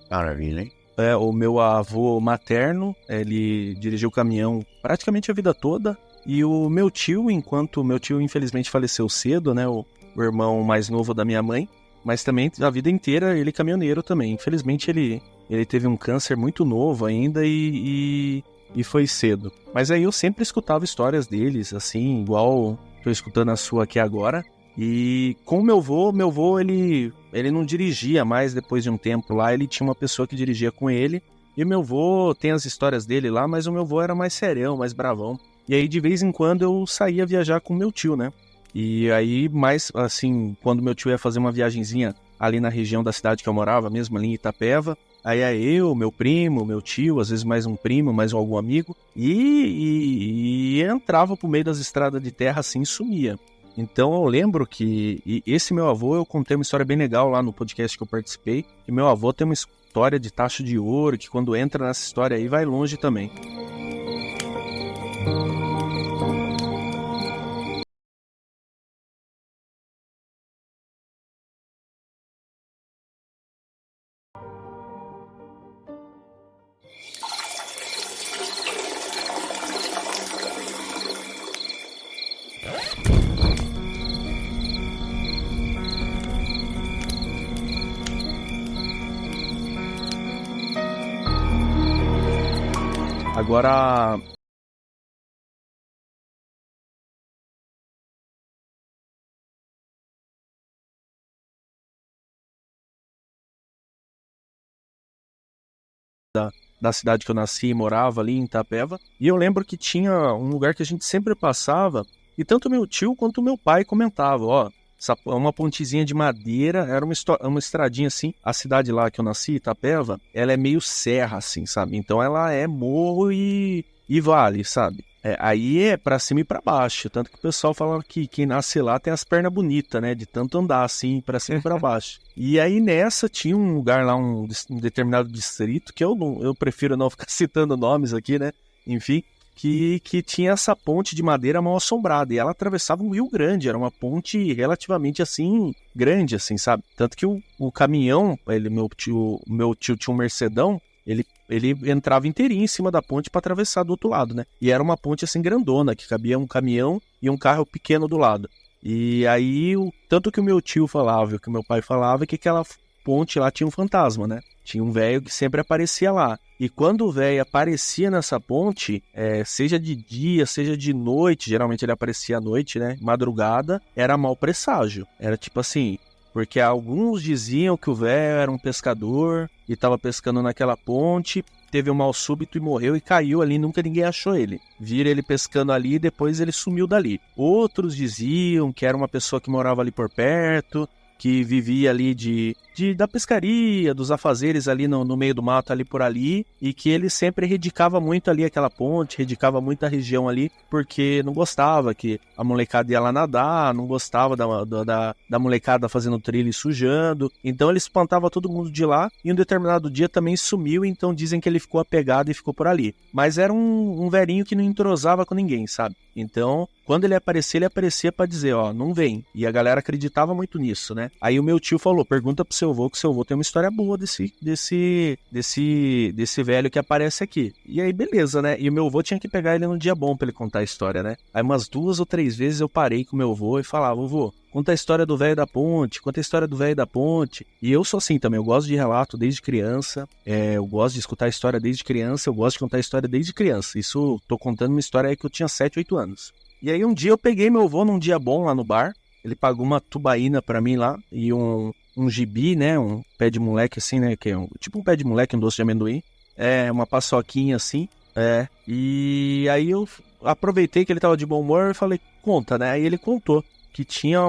Maravilha, hein? O meu avô materno, ele dirigiu caminhão praticamente a vida toda. E o meu tio, enquanto o meu tio infelizmente faleceu cedo, né? O irmão mais novo da minha mãe, mas também a vida inteira ele caminhoneiro também. Infelizmente ele teve um câncer muito novo ainda e foi cedo. Mas aí eu sempre escutava histórias deles, assim, igual tô escutando a sua aqui agora. E com o meu avô ele não dirigia mais depois de um tempo lá, ele tinha uma pessoa que dirigia com ele. E o meu avô tem as histórias dele lá, mas o meu avô era mais serião, mais bravão. E aí de vez em quando eu saía viajar com meu tio, né? E aí, mais assim, quando meu tio ia fazer uma viagenzinha ali na região da cidade que eu morava, mesmo ali em Itapeva, aí é eu, meu primo, meu tio, às vezes mais um primo, mais algum amigo, e entrava pro meio das estradas de terra assim e sumia. Então eu lembro que esse meu avô, eu contei uma história bem legal lá no podcast que eu participei, que meu avô tem uma história de tacho de ouro, que quando entra nessa história aí vai longe também. Agora, da cidade que eu nasci e morava ali em Itapeva. E eu lembro que tinha um lugar que a gente sempre passava, e tanto meu tio quanto meu pai comentavam, ó, uma pontezinha de madeira, era uma estradinha assim. A cidade lá que eu nasci, Itapeva, ela é meio serra assim, sabe? Então ela é morro e vale, sabe? Aí é pra cima e pra baixo, tanto que o pessoal fala que quem nasce lá tem as pernas bonitas, né? De tanto andar assim, pra cima e pra baixo. E aí nessa tinha um lugar lá, um determinado distrito, que eu prefiro não ficar citando nomes aqui, né? Enfim, que tinha essa ponte de madeira mal assombrada, e ela atravessava um rio grande, era uma ponte relativamente assim, grande assim, sabe? Tanto que o caminhão, meu tio tinha um Mercedão, ele entrava inteirinho em cima da ponte para atravessar do outro lado, né? E era uma ponte assim grandona, que cabia um caminhão e um carro pequeno do lado. E aí, tanto que o meu tio falava e o que o meu pai falava, é que aquela ponte lá tinha um fantasma, né? Tinha um velho que sempre aparecia lá. E quando o velho aparecia nessa ponte, seja de dia, seja de noite, geralmente ele aparecia à noite, né? Madrugada, era mau presságio. Era tipo assim, porque alguns diziam que o velho era um pescador e estava pescando naquela ponte, teve um mal súbito e morreu e caiu ali, nunca ninguém achou ele. Viram ele pescando ali e depois ele sumiu dali. Outros diziam que era uma pessoa que morava ali por perto, que vivia ali da pescaria, dos afazeres ali no meio do mato, ali por ali, e que ele sempre redicava muito ali aquela ponte, redicava muito a região ali, porque não gostava que a molecada ia lá nadar, não gostava da molecada fazendo trilha e sujando, então ele espantava todo mundo de lá, e um determinado dia também sumiu, então dizem que ele ficou apegado e ficou por ali. Mas era um velhinho que não entrosava com ninguém, sabe? Então, quando ele aparecia pra dizer, ó, não vem. E a galera acreditava muito nisso, né? Aí o meu tio falou, pergunta pro seu avô, que seu avô tem uma história boa desse velho que aparece aqui. E aí, beleza, né? E o meu avô tinha que pegar ele num dia bom pra ele contar a história, né? Aí umas 2 ou 3 vezes eu parei com o meu avô e falava, vovô, conta a história do velho da ponte, conta a história do velho da ponte. E eu sou assim também, eu gosto de relato desde criança, eu gosto de escutar a história desde criança, eu gosto de contar a história desde criança. Isso, tô contando uma história aí que eu tinha 7, 8 anos. E aí um dia eu peguei meu avô num dia bom lá no bar, ele pagou uma tubaína pra mim lá, e um gibi, né, um pé de moleque assim, né, que é tipo um pé de moleque, um doce de amendoim, uma paçoquinha assim, e aí eu aproveitei que ele tava de bom humor e falei, conta, né, aí ele contou que tinha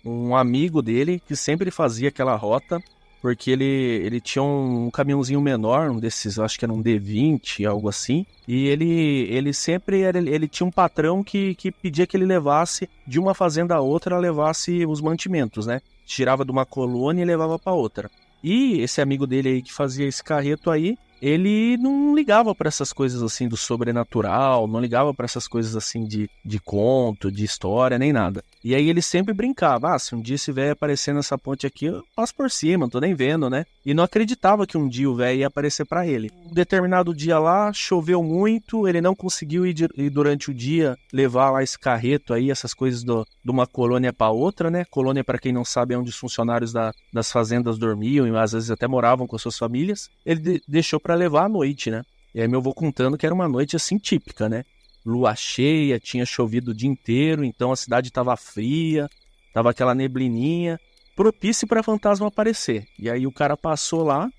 um amigo dele que sempre fazia aquela rota, porque ele tinha um caminhãozinho menor, um desses, acho que era um D20, algo assim, e ele sempre ele tinha um patrão que pedia que ele levasse de uma fazenda a outra, levasse os mantimentos, né? Tirava de uma colônia e levava para outra. E esse amigo dele aí que fazia esse carreto aí, ele não ligava para essas coisas assim do sobrenatural, não ligava para essas coisas assim de conto, de história, nem nada. E aí ele sempre brincava, se um dia esse velho aparecer nessa ponte aqui, eu passo por cima, não tô nem vendo, né? E não acreditava que um dia o velho ia aparecer para ele. Um determinado dia lá, choveu muito, ele não conseguiu ir durante o dia levar lá esse carreto aí, essas coisas de uma colônia para outra, né? Colônia, para quem não sabe, é onde os funcionários das fazendas dormiam e às vezes até moravam com suas famílias. Ele deixou para levar à noite, né? E aí meu avô contando que era uma noite assim típica, né? Lua cheia, tinha chovido o dia inteiro, então a cidade estava fria, tava aquela neblininha, propício para fantasma aparecer. E aí o cara passou lá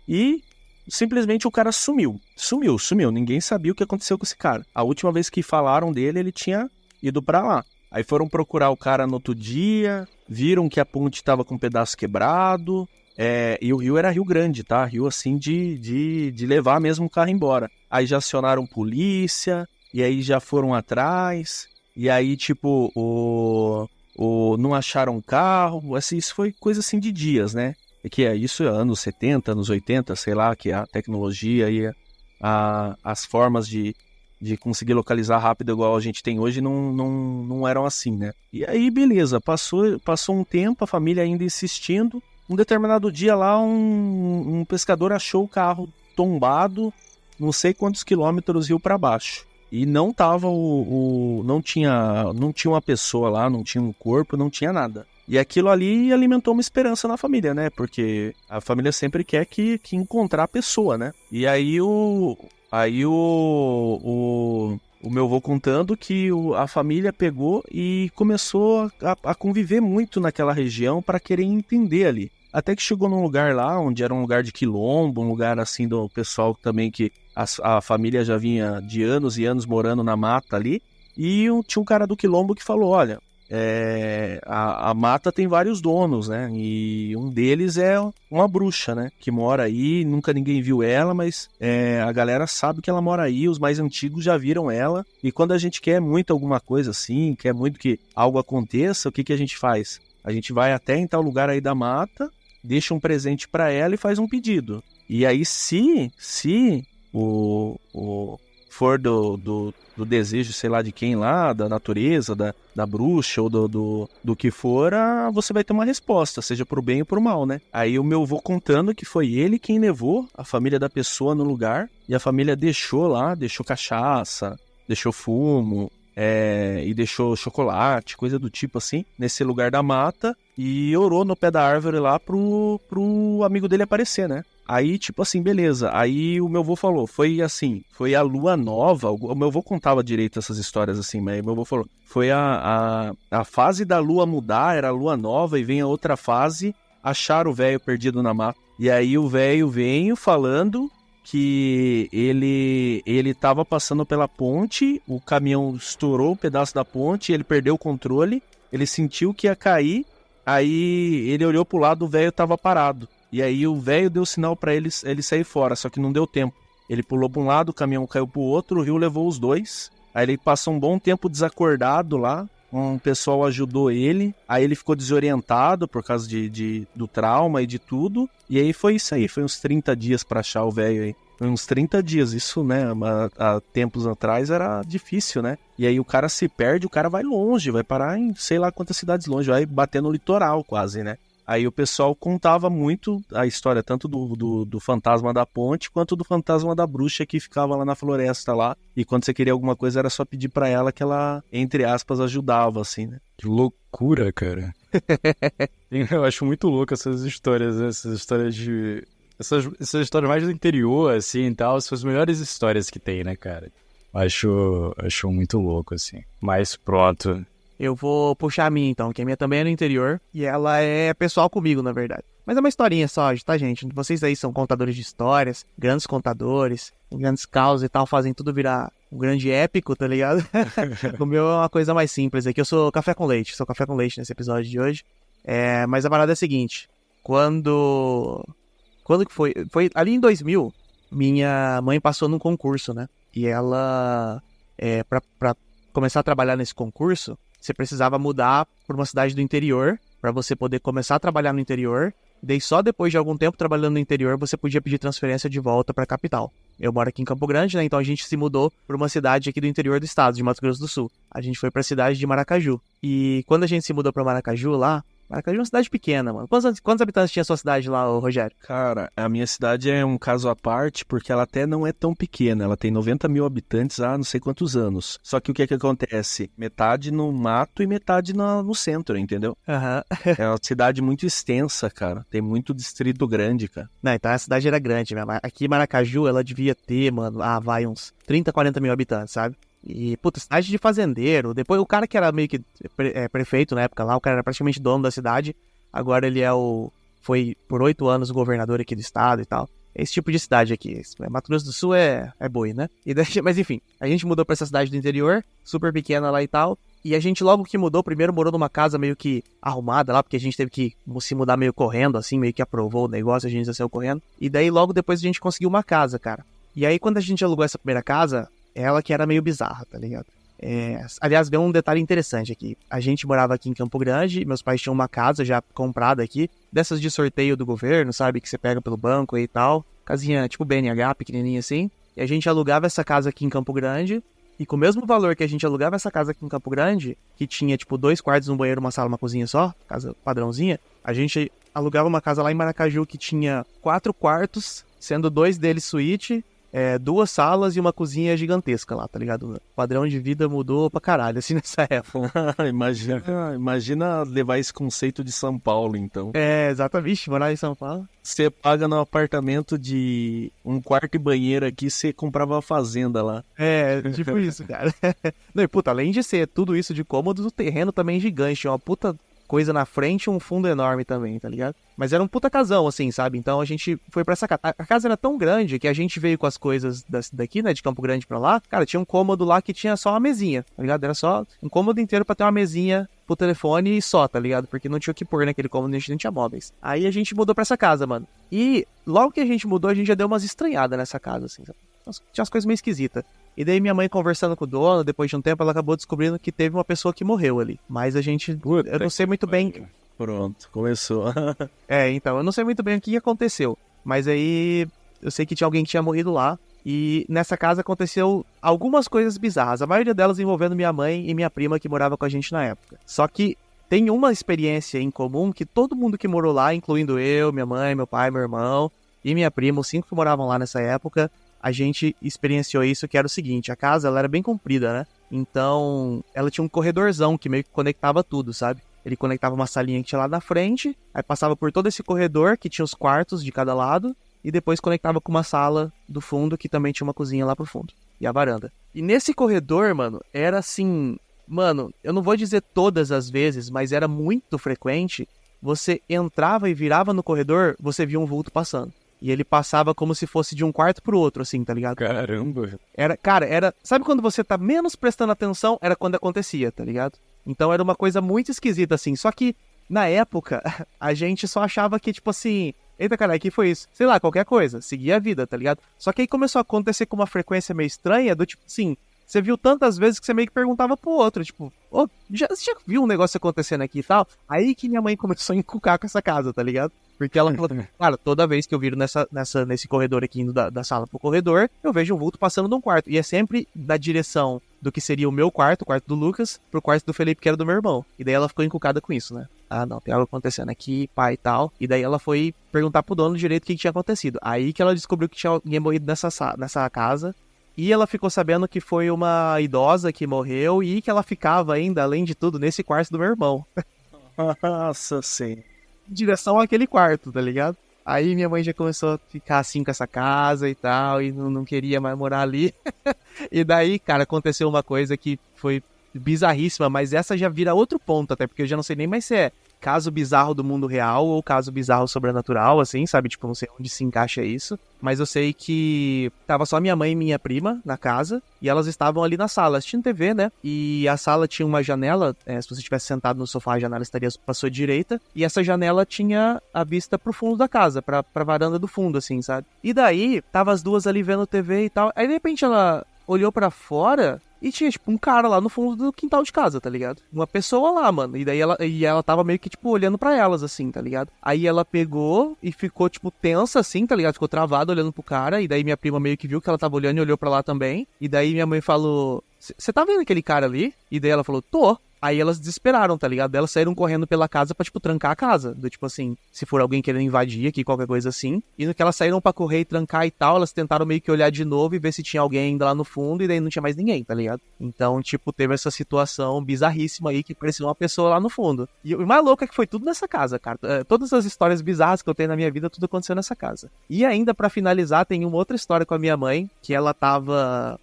e simplesmente o cara sumiu. Sumiu. Ninguém sabia o que aconteceu com esse cara. A última vez que falaram dele, ele tinha ido para lá. Aí foram procurar o cara no outro dia, viram que a ponte estava com um pedaço quebrado, e o rio era Rio Grande, tá? Rio assim de levar mesmo o carro embora. Aí já acionaram polícia, e aí já foram atrás, e aí tipo, não acharam um carro, assim, isso foi coisa assim de dias, né? Isso é anos 70, anos 80, sei lá, que a tecnologia e as formas de conseguir localizar rápido igual a gente tem hoje não eram assim, né? E aí, beleza, passou um tempo, a família ainda insistindo. Um determinado dia lá, um pescador achou o carro tombado, não sei quantos quilômetros rio para baixo. E não tava não tinha uma pessoa lá, não tinha um corpo, não tinha nada. E aquilo ali alimentou uma esperança na família, né? Porque a família sempre quer que encontrar a pessoa, né? E aí Aí o meu avô contando que a família pegou e começou a conviver muito naquela região para querer entender ali. Até que chegou num lugar lá, onde era um lugar de quilombo, um lugar assim do pessoal também que a família já vinha de anos e anos morando na mata ali. E tinha um cara do quilombo que falou, olha, a mata tem vários donos, né? E um deles é uma bruxa, né? Que mora aí, nunca ninguém viu ela, mas a galera sabe que ela mora aí, os mais antigos já viram ela. E quando a gente quer muito alguma coisa assim, quer muito que algo aconteça, o que a gente faz? A gente vai até em tal lugar aí da mata, deixa um presente pra ela e faz um pedido. E aí, se for do desejo, sei lá, de quem lá, da natureza, da bruxa ou do que for, você vai ter uma resposta, seja pro bem ou pro mal, né? Aí o meu avô contando que foi ele quem levou a família da pessoa no lugar, e a família deixou cachaça, deixou fumo, e deixou chocolate, coisa do tipo assim, nesse lugar da mata, e orou no pé da árvore lá pro amigo dele aparecer, né? Aí, tipo assim, beleza. Aí o meu avô falou, foi assim, foi a lua nova. O meu avô contava direito essas histórias assim, mas meu avô falou, foi a fase da lua mudar, era a lua nova, e vem a outra fase, acharam o velho perdido na mata. E aí o velho veio falando que ele tava passando pela ponte, o caminhão estourou um pedaço da ponte, ele perdeu o controle, ele sentiu que ia cair, aí ele olhou pro lado, o velho tava parado. E aí o velho deu sinal pra ele sair fora, só que não deu tempo. Ele pulou pra um lado, o caminhão caiu pro outro, o rio levou os dois. Aí ele passou um bom tempo desacordado lá, um pessoal ajudou ele, aí ele ficou desorientado por causa do trauma e de tudo. E aí foi isso aí, foi uns 30 dias pra achar o velho aí. Foi uns 30 dias, isso, né, há tempos atrás era difícil, né? E aí o cara se perde, o cara vai longe, vai parar em sei lá quantas cidades longe, vai bater no litoral quase, né? Aí o pessoal contava muito a história, tanto do fantasma da ponte, quanto do fantasma da bruxa que ficava lá na floresta lá. E quando você queria alguma coisa, era só pedir pra ela que ela, entre aspas, ajudava, assim, né? Que loucura, cara. Eu acho muito louco essas histórias, né? Essas histórias de... Essas histórias mais do interior, assim, e tal, são as melhores histórias que tem, né, cara? Acho muito louco, assim. Mas pronto... Eu vou puxar a minha, então, que a minha também é no interior, e ela é pessoal comigo, na verdade. Mas é uma historinha só, tá, gente? Vocês aí são contadores de histórias, grandes contadores, grandes causas e tal, fazem tudo virar um grande épico, tá ligado? O meu é uma coisa mais simples aqui, eu sou café com leite nesse episódio de hoje. Mas a parada é a seguinte, quando que foi? Foi ali em 2000, minha mãe passou num concurso, né? E ela, pra começar a trabalhar nesse concurso, você precisava mudar para uma cidade do interior para você poder começar a trabalhar no interior. Daí só depois de algum tempo trabalhando no interior você podia pedir transferência de volta para a capital. Eu moro aqui em Campo Grande, né? Então a gente se mudou para uma cidade aqui do interior do estado, de Mato Grosso do Sul. A gente foi para a cidade de Maracaju. E quando a gente se mudou para Maracaju lá, Maracaju é uma cidade pequena, mano. Quantos habitantes tinha a sua cidade lá, Rogério? Cara, a minha cidade é um caso à parte, porque ela até não é tão pequena. Ela tem 90 mil habitantes há não sei quantos anos. Só que o que acontece? Metade no mato e metade no centro, entendeu? Aham. É uma cidade muito extensa, cara. Tem muito distrito grande, cara. Não, então a cidade era grande, mesmo. Aqui em Maracaju, ela devia ter, mano, vai uns 30, 40 mil habitantes, sabe? E, puta, cidade de fazendeiro. Depois, o cara que era meio que prefeito na época lá, o cara era praticamente dono da cidade. Agora ele foi por 8 anos o governador aqui do estado e tal. Esse tipo de cidade aqui. Mato Grosso do Sul é boi, né? Mas enfim, a gente mudou pra essa cidade do interior, super pequena lá e tal. E a gente logo que mudou, primeiro morou numa casa meio que arrumada lá, porque a gente teve que se mudar meio correndo, assim, meio que aprovou o negócio, a gente já saiu correndo. E daí logo depois a gente conseguiu uma casa, cara. E aí quando a gente alugou essa primeira casa, ela que era meio bizarra, tá ligado? Aliás, deu um detalhe interessante aqui. A gente morava aqui em Campo Grande, meus pais tinham uma casa já comprada aqui, dessas de sorteio do governo, sabe? Que você pega pelo banco e tal. Casinha tipo BNH, pequenininha assim. E a gente alugava essa casa aqui em Campo Grande. E com o mesmo valor que a gente alugava essa casa aqui em Campo Grande, que tinha tipo 2 quartos, um banheiro, uma sala, uma cozinha só, casa padrãozinha, a gente alugava uma casa lá em Maracaju que tinha 4 quartos, sendo 2 deles suíte, 2 salas e uma cozinha gigantesca lá, tá ligado? O padrão de vida mudou pra caralho, assim, nessa época. Imagina levar esse conceito de São Paulo, então. Exatamente, morar em São Paulo. Você paga no apartamento de 1 quarto e banheiro aqui, você comprava uma fazenda lá. Tipo isso, cara. Não, e puta, além de ser tudo isso de cômodos, o terreno também é gigante, tinha uma puta coisa na frente e um fundo enorme também, tá ligado? Mas era um puta casão, assim, sabe? Então a gente foi pra essa casa. A casa era tão grande que a gente veio com as coisas daqui, né, de Campo Grande pra lá. Cara, tinha um cômodo lá que tinha só uma mesinha, tá ligado? Era só um cômodo inteiro pra ter uma mesinha pro telefone e só, tá ligado? Porque não tinha o que pôr naquele cômodo, a gente não tinha móveis. Aí a gente mudou pra essa casa, mano. E logo que a gente mudou, a gente já deu umas estranhadas nessa casa, assim, sabe? Tinha umas coisas meio esquisitas. E daí minha mãe conversando com o dono, depois de um tempo, ela acabou descobrindo que teve uma pessoa que morreu ali. Mas a gente... eu não sei muito bem... Pronto, começou. Então, eu não sei muito bem o que aconteceu. Mas aí, eu sei que tinha alguém que tinha morrido lá. E nessa casa aconteceu algumas coisas bizarras. A maioria delas envolvendo minha mãe e minha prima que morava com a gente na época. Só que tem uma experiência em comum que todo mundo que morou lá, incluindo eu, minha mãe, meu pai, meu irmão e minha prima, os 5 que moravam lá nessa época, a gente experienciou isso, que era o seguinte: a casa ela era bem comprida, né? Então, ela tinha um corredorzão que meio que conectava tudo, sabe? Ele conectava uma salinha que tinha lá na frente, aí passava por todo esse corredor, que tinha os quartos de cada lado, e depois conectava com uma sala do fundo, que também tinha uma cozinha lá pro fundo, e a varanda. E nesse corredor, mano, era assim... Mano, eu não vou dizer todas as vezes, mas era muito frequente. Você entrava e virava no corredor, você via um vulto passando. E ele passava como se fosse de um quarto pro outro, assim, tá ligado? Caramba. Era... Sabe quando você tá menos prestando atenção? Era quando acontecia, tá ligado? Então era uma coisa muito esquisita, assim. Só que, na época, a gente só achava que, tipo assim... Eita, caralho, que foi isso? Sei lá, qualquer coisa. Seguia a vida, tá ligado? Só que aí começou a acontecer com uma frequência meio estranha, do tipo assim... Você viu tantas vezes que você meio que perguntava pro outro, tipo... Você já viu um negócio acontecendo aqui e tal? Aí que minha mãe começou a encucar com essa casa, tá ligado? Porque ela falou, cara, toda vez que eu viro nesse corredor aqui, indo da sala pro corredor, eu vejo um vulto passando de um quarto. E é sempre na direção do que seria o meu quarto, o quarto do Lucas, pro quarto do Felipe, que era do meu irmão. E daí ela ficou encucada com isso, né? Ah, não, tem algo acontecendo aqui, pai e tal. E daí ela foi perguntar pro dono direito o que tinha acontecido. Aí que ela descobriu que tinha alguém morrido nessa casa. E ela ficou sabendo que foi uma idosa que morreu e que ela ficava ainda, além de tudo, nesse quarto do meu irmão. Nossa, sim. Em direção àquele quarto, tá ligado? Aí minha mãe já começou a ficar assim com essa casa e tal, e não queria mais morar ali. E daí, cara, aconteceu uma coisa que foi bizarríssima, mas essa já vira outro ponto, até porque eu já não sei nem mais se é caso bizarro do mundo real ou caso bizarro sobrenatural, assim, sabe? Tipo, não sei onde se encaixa isso. Mas eu sei que tava só minha mãe e minha prima na casa, e elas estavam ali na sala assistindo TV, né? E a sala tinha uma janela, se você estivesse sentado no sofá, a janela estaria pra sua direita, e essa janela tinha a vista pro fundo da casa, pra varanda do fundo, assim, sabe? E daí, tava as duas ali vendo TV e tal, aí de repente ela olhou pra fora... E tinha, tipo, um cara lá no fundo do quintal de casa, tá ligado? Uma pessoa lá, mano. E daí ela tava meio que, tipo, olhando pra elas, assim, tá ligado? Aí ela pegou e ficou, tipo, tensa, assim, tá ligado? Ficou travada olhando pro cara. E daí minha prima meio que viu que ela tava olhando e olhou pra lá também. E daí minha mãe falou... Você tá vendo aquele cara ali? E daí ela falou, tô. Aí elas desesperaram, tá ligado? Elas saíram correndo pela casa pra, tipo, trancar a casa. Do tipo assim, se for alguém querendo invadir aqui, qualquer coisa assim. E no que elas saíram pra correr e trancar e tal, elas tentaram meio que olhar de novo e ver se tinha alguém ainda lá no fundo. E daí não tinha mais ninguém, tá ligado? Então, tipo, teve essa situação bizarríssima aí que parecia uma pessoa lá no fundo. E o mais louco é que foi tudo nessa casa, cara. Todas as histórias bizarras que eu tenho na minha vida, tudo aconteceu nessa casa. E ainda, pra finalizar, tem uma outra história com a minha mãe, que ela tava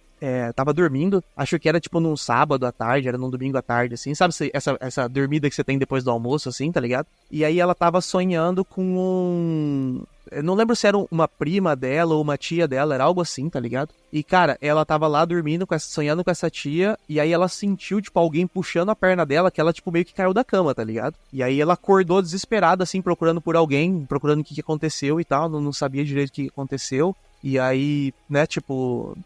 dormindo, acho que era tipo num sábado à tarde, era num domingo à tarde, assim, sabe essa dormida que você tem depois do almoço, assim, tá ligado? E aí ela tava sonhando com eu não lembro se era uma prima dela ou uma tia dela, era algo assim, tá ligado? E, cara, ela tava lá dormindo, sonhando com essa tia, e aí ela sentiu, tipo, alguém puxando a perna dela, que ela, tipo, meio que caiu da cama, tá ligado? E aí ela acordou desesperada, assim, procurando por alguém, procurando o que aconteceu e tal, não sabia direito o que aconteceu. E aí, né, tipo...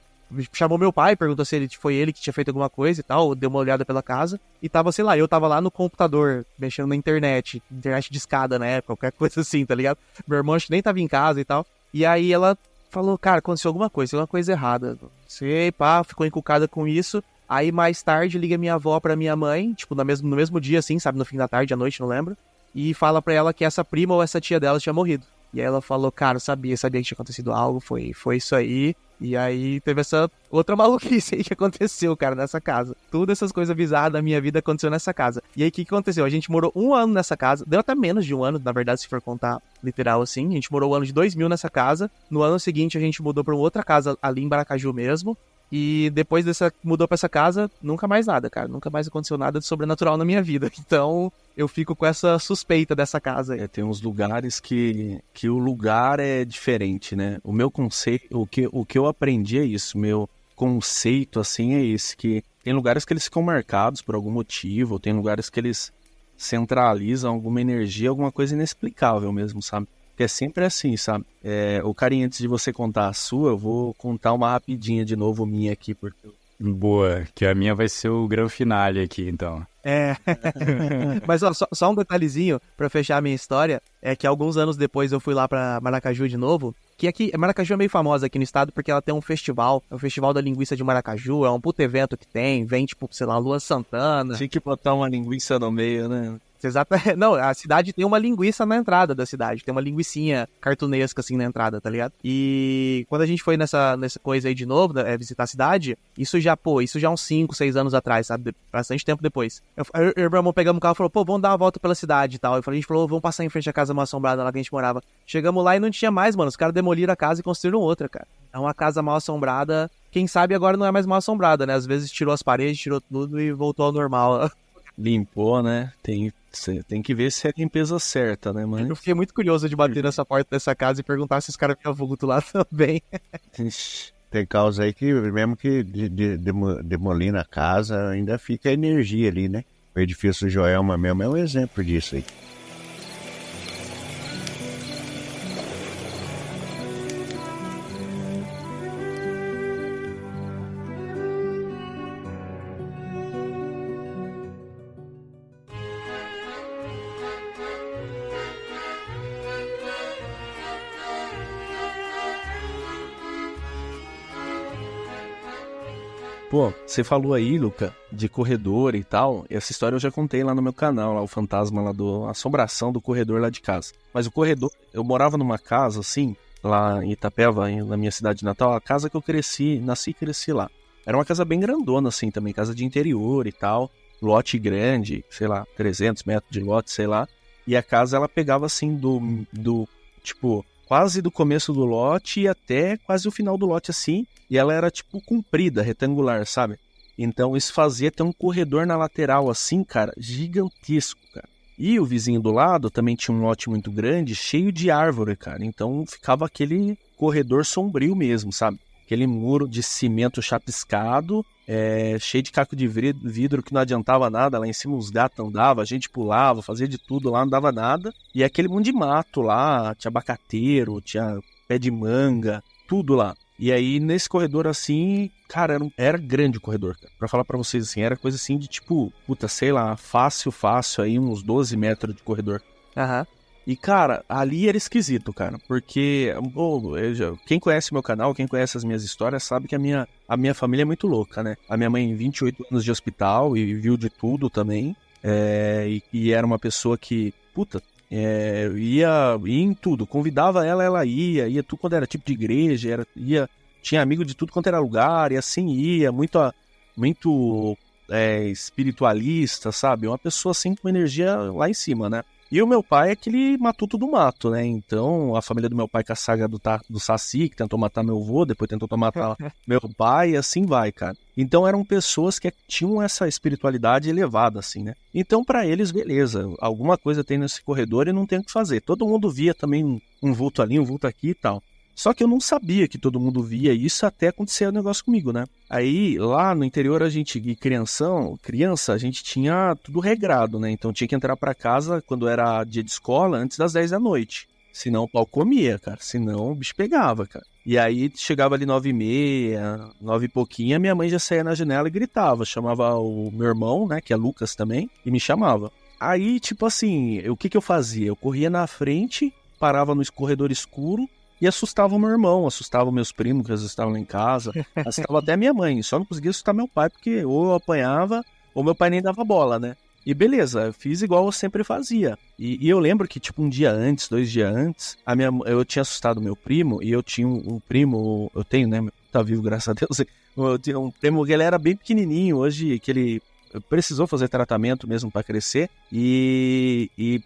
chamou meu pai, perguntou se foi ele que tinha feito alguma coisa e tal, deu uma olhada pela casa, e tava, sei lá, eu tava lá no computador, mexendo na internet de escada na época, qualquer coisa assim, tá ligado? Meu irmão acho que nem tava em casa e tal, e aí ela falou, cara, aconteceu alguma coisa errada, não sei, pá, ficou encucada com isso. Aí mais tarde liga minha avó pra minha mãe, tipo, no mesmo dia assim, sabe, no fim da tarde, à noite, não lembro, e fala pra ela que essa prima ou essa tia dela tinha morrido. E aí ela falou, cara, eu sabia que tinha acontecido algo, foi isso aí. E aí teve essa outra maluquice aí que aconteceu, cara, nessa casa. Todas essas coisas bizarras da minha vida aconteceu nessa casa. E aí o que aconteceu? A gente morou 1 ano nessa casa, deu até menos de 1 ano, na verdade, se for contar literal assim. A gente morou o ano de 2000 nessa casa. No ano seguinte a gente mudou pra outra casa ali em Maracaju mesmo. E depois mudou pra essa casa, nunca mais nada, cara. Nunca mais aconteceu nada de sobrenatural na minha vida. Então, eu fico com essa suspeita dessa casa aí. Tem uns lugares que o lugar é diferente, né? O meu conceito, o que eu aprendi é isso. Meu conceito, assim, é esse. Que tem lugares que eles ficam marcados por algum motivo. Tem lugares que eles centralizam alguma energia, alguma coisa inexplicável mesmo, sabe? Que é sempre assim, sabe? O carinho, antes de você contar a sua, eu vou contar uma rapidinha de novo minha aqui, porque... Boa, que a minha vai ser o grande finale aqui, então. Mas ó, só um detalhezinho pra fechar a minha história, é que alguns anos depois eu fui lá pra Maracaju de novo, que aqui, Maracaju é meio famosa aqui no estado porque ela tem um festival, é o Festival da Linguiça de Maracaju, é um puto evento que vem tipo, sei lá, Lua Santana. Tinha que botar uma linguiça no meio, né? Exato. Não, a cidade tem uma linguiça na entrada da cidade. Tem uma linguicinha cartunesca assim na entrada, tá ligado? E quando a gente foi nessa coisa aí de novo, visitar a cidade, isso já uns 5, 6 anos atrás, sabe? Bastante tempo depois. Eu e meu irmão pegamos o carro e falou, pô, vamos dar uma volta pela cidade e tal. A gente falou, vamos passar em frente à casa mal assombrada lá que a gente morava. Chegamos lá e não tinha mais, mano. Os caras demoliram a casa e construíram outra, cara. É uma casa mal assombrada. Quem sabe agora não é mais mal assombrada, né? Às vezes tirou as paredes, tirou tudo e voltou ao normal. Limpou, né? Tem que ver se é a limpeza certa, né, mano? Eu fiquei muito curioso de bater nessa porta dessa casa e perguntar se os caras tinham vulto lá também. Tem causa aí que, mesmo que demolindo a casa, ainda fica energia ali, né? O edifício Joelma mesmo é um exemplo disso aí. Pô, você falou aí, Luca, de corredor e tal. Essa história eu já contei lá no meu canal, lá o fantasma lá a assombração do corredor lá de casa. Mas o corredor, eu morava numa casa assim, lá em Itapeva, na minha cidade natal, a casa que eu nasci e cresci lá. Era uma casa bem grandona assim também, casa de interior e tal, lote grande, sei lá, 300 metros de lote, sei lá. E a casa ela pegava assim do tipo, quase do começo do lote até quase o final do lote assim. E ela era, tipo, comprida, retangular, sabe? Então isso fazia ter um corredor na lateral, assim, cara, gigantesco, cara. E o vizinho do lado também tinha um lote muito grande, cheio de árvore, cara. Então ficava aquele corredor sombrio mesmo, sabe? Aquele muro de cimento chapiscado, cheio de caco de vidro que não adiantava nada. Lá em cima os gatos andavam, a gente pulava, fazia de tudo lá, não dava nada. E aquele monte de mato lá, tinha abacateiro, tinha pé de manga, tudo lá. E aí, nesse corredor, assim, cara, era grande o corredor, cara. Pra falar pra vocês, assim, era coisa assim de tipo, puta, sei lá, fácil, aí uns 12 metros de corredor. Aham. E, cara, ali era esquisito, cara, porque, quem conhece meu canal, quem conhece as minhas histórias, sabe que a minha família é muito louca, né? A minha mãe, 28 anos de hospital e viu de tudo também, e era uma pessoa que, puta, ia em tudo, convidava ela ia tudo quando era tipo de igreja, tinha amigo de tudo quanto era lugar, e assim ia, muito espiritualista, sabe? Uma pessoa assim com energia lá em cima, né? E o meu pai é aquele matuto do mato, né? Então, a família do meu pai com a saga do Saci, que tentou matar meu avô, depois tentou matar meu pai, e assim vai, cara. Então, eram pessoas que tinham essa espiritualidade elevada, assim, né? Então, pra eles, beleza, alguma coisa tem nesse corredor e não tem o que fazer. Todo mundo via também um vulto ali, um vulto aqui e tal. Só que eu não sabia que todo mundo via isso até acontecer o negócio comigo, né? Aí, lá no interior, criança, a gente tinha tudo regrado, né? Então tinha que entrar pra casa quando era dia de escola antes das 10 da noite. Senão o pau comia, cara. Senão o bicho pegava, cara. E aí chegava ali 9h30, 9 e pouquinho, minha mãe já saía na janela e gritava. Chamava o meu irmão, né? Que é Lucas também, e me chamava. Aí, tipo assim, o que eu fazia? Eu corria na frente, parava no corredor escuro, e assustava o meu irmão, assustava meus primos que às vezes estavam lá em casa, assustava até a minha mãe, só não conseguia assustar meu pai, porque ou eu apanhava, ou meu pai nem dava bola, né? E beleza, eu fiz igual eu sempre fazia. E eu lembro que, tipo, 2 dias antes, eu tinha assustado meu primo, e eu tinha um primo, eu tenho, né, tá vivo, graças a Deus, eu tinha um primo que ele era bem pequenininho, hoje, que ele precisou fazer tratamento mesmo pra crescer, e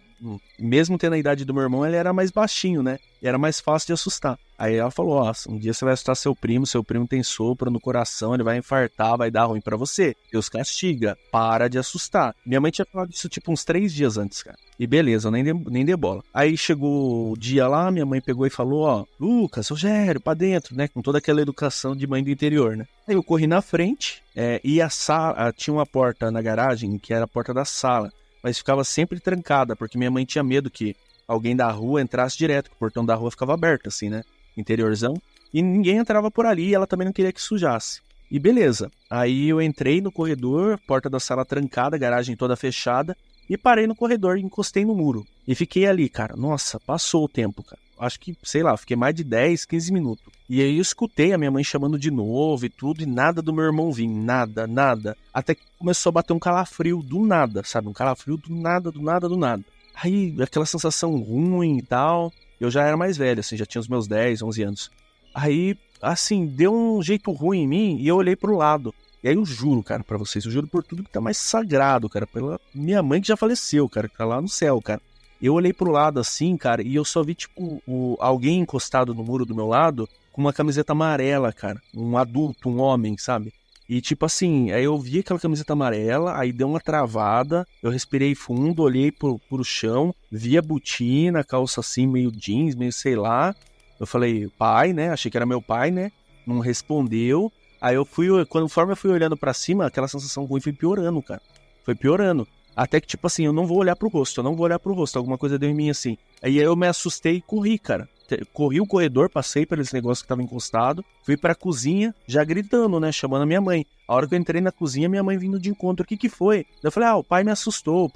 mesmo tendo a idade do meu irmão, ele era mais baixinho, né, e era mais fácil de assustar. Aí ela falou, ó, um dia você vai assustar seu primo tem sopro no coração, ele vai infartar, vai dar ruim pra você. Deus castiga, para de assustar. Minha mãe tinha falado isso tipo uns 3 dias antes, cara. E beleza, eu nem dei bola. Aí chegou o dia lá, minha mãe pegou e falou, ó, Lucas, Rogério, pra dentro, né, com toda aquela educação de mãe do interior, né. Aí eu corri na frente, e a sala, tinha uma porta na garagem, que era a porta da sala, mas ficava sempre trancada, porque minha mãe tinha medo que alguém da rua entrasse direto, que o portão da rua ficava aberto, assim, né, interiorzão, e ninguém entrava por ali, e ela também não queria que sujasse. E beleza, aí eu entrei no corredor, porta da sala trancada, garagem toda fechada, e parei no corredor, encostei no muro, e fiquei ali, cara. Nossa, passou o tempo, cara. Acho que, sei lá, fiquei mais de 10, 15 minutos. E aí eu escutei a minha mãe chamando de novo e tudo, e nada do meu irmão vir, nada, nada. Até que começou a bater um calafrio do nada, sabe? Um calafrio do nada, do nada, do nada. Aí, aquela sensação ruim e tal. Eu já era mais velho, assim, já tinha os meus 10, 11 anos. Aí, assim, deu um jeito ruim em mim e eu olhei pro lado. E aí eu juro, cara, pra vocês, eu juro por tudo que tá mais sagrado, cara, pela minha mãe que já faleceu, cara, que tá lá no céu, cara. Eu olhei pro lado assim, cara, e eu só vi, tipo, alguém encostado no muro do meu lado com uma camiseta amarela, cara. Um adulto, um homem, sabe? E tipo assim, aí eu vi aquela camiseta amarela, aí deu uma travada, eu respirei fundo, olhei pro chão, vi a botina, a calça assim, meio jeans, meio sei lá. Eu falei, pai, né? Achei que era meu pai, né? Não respondeu. Aí conforme eu fui olhando pra cima, aquela sensação ruim foi piorando, cara. Foi piorando. Até que, tipo assim, eu não vou olhar pro rosto, alguma coisa deu em mim assim. Aí eu me assustei e corri, cara. Corri o corredor, passei por esse negócio que tava encostado, fui pra cozinha, já gritando, né, chamando a minha mãe. A hora que eu entrei na cozinha, minha mãe vindo de encontro, o que foi? Eu falei, o pai me assustou.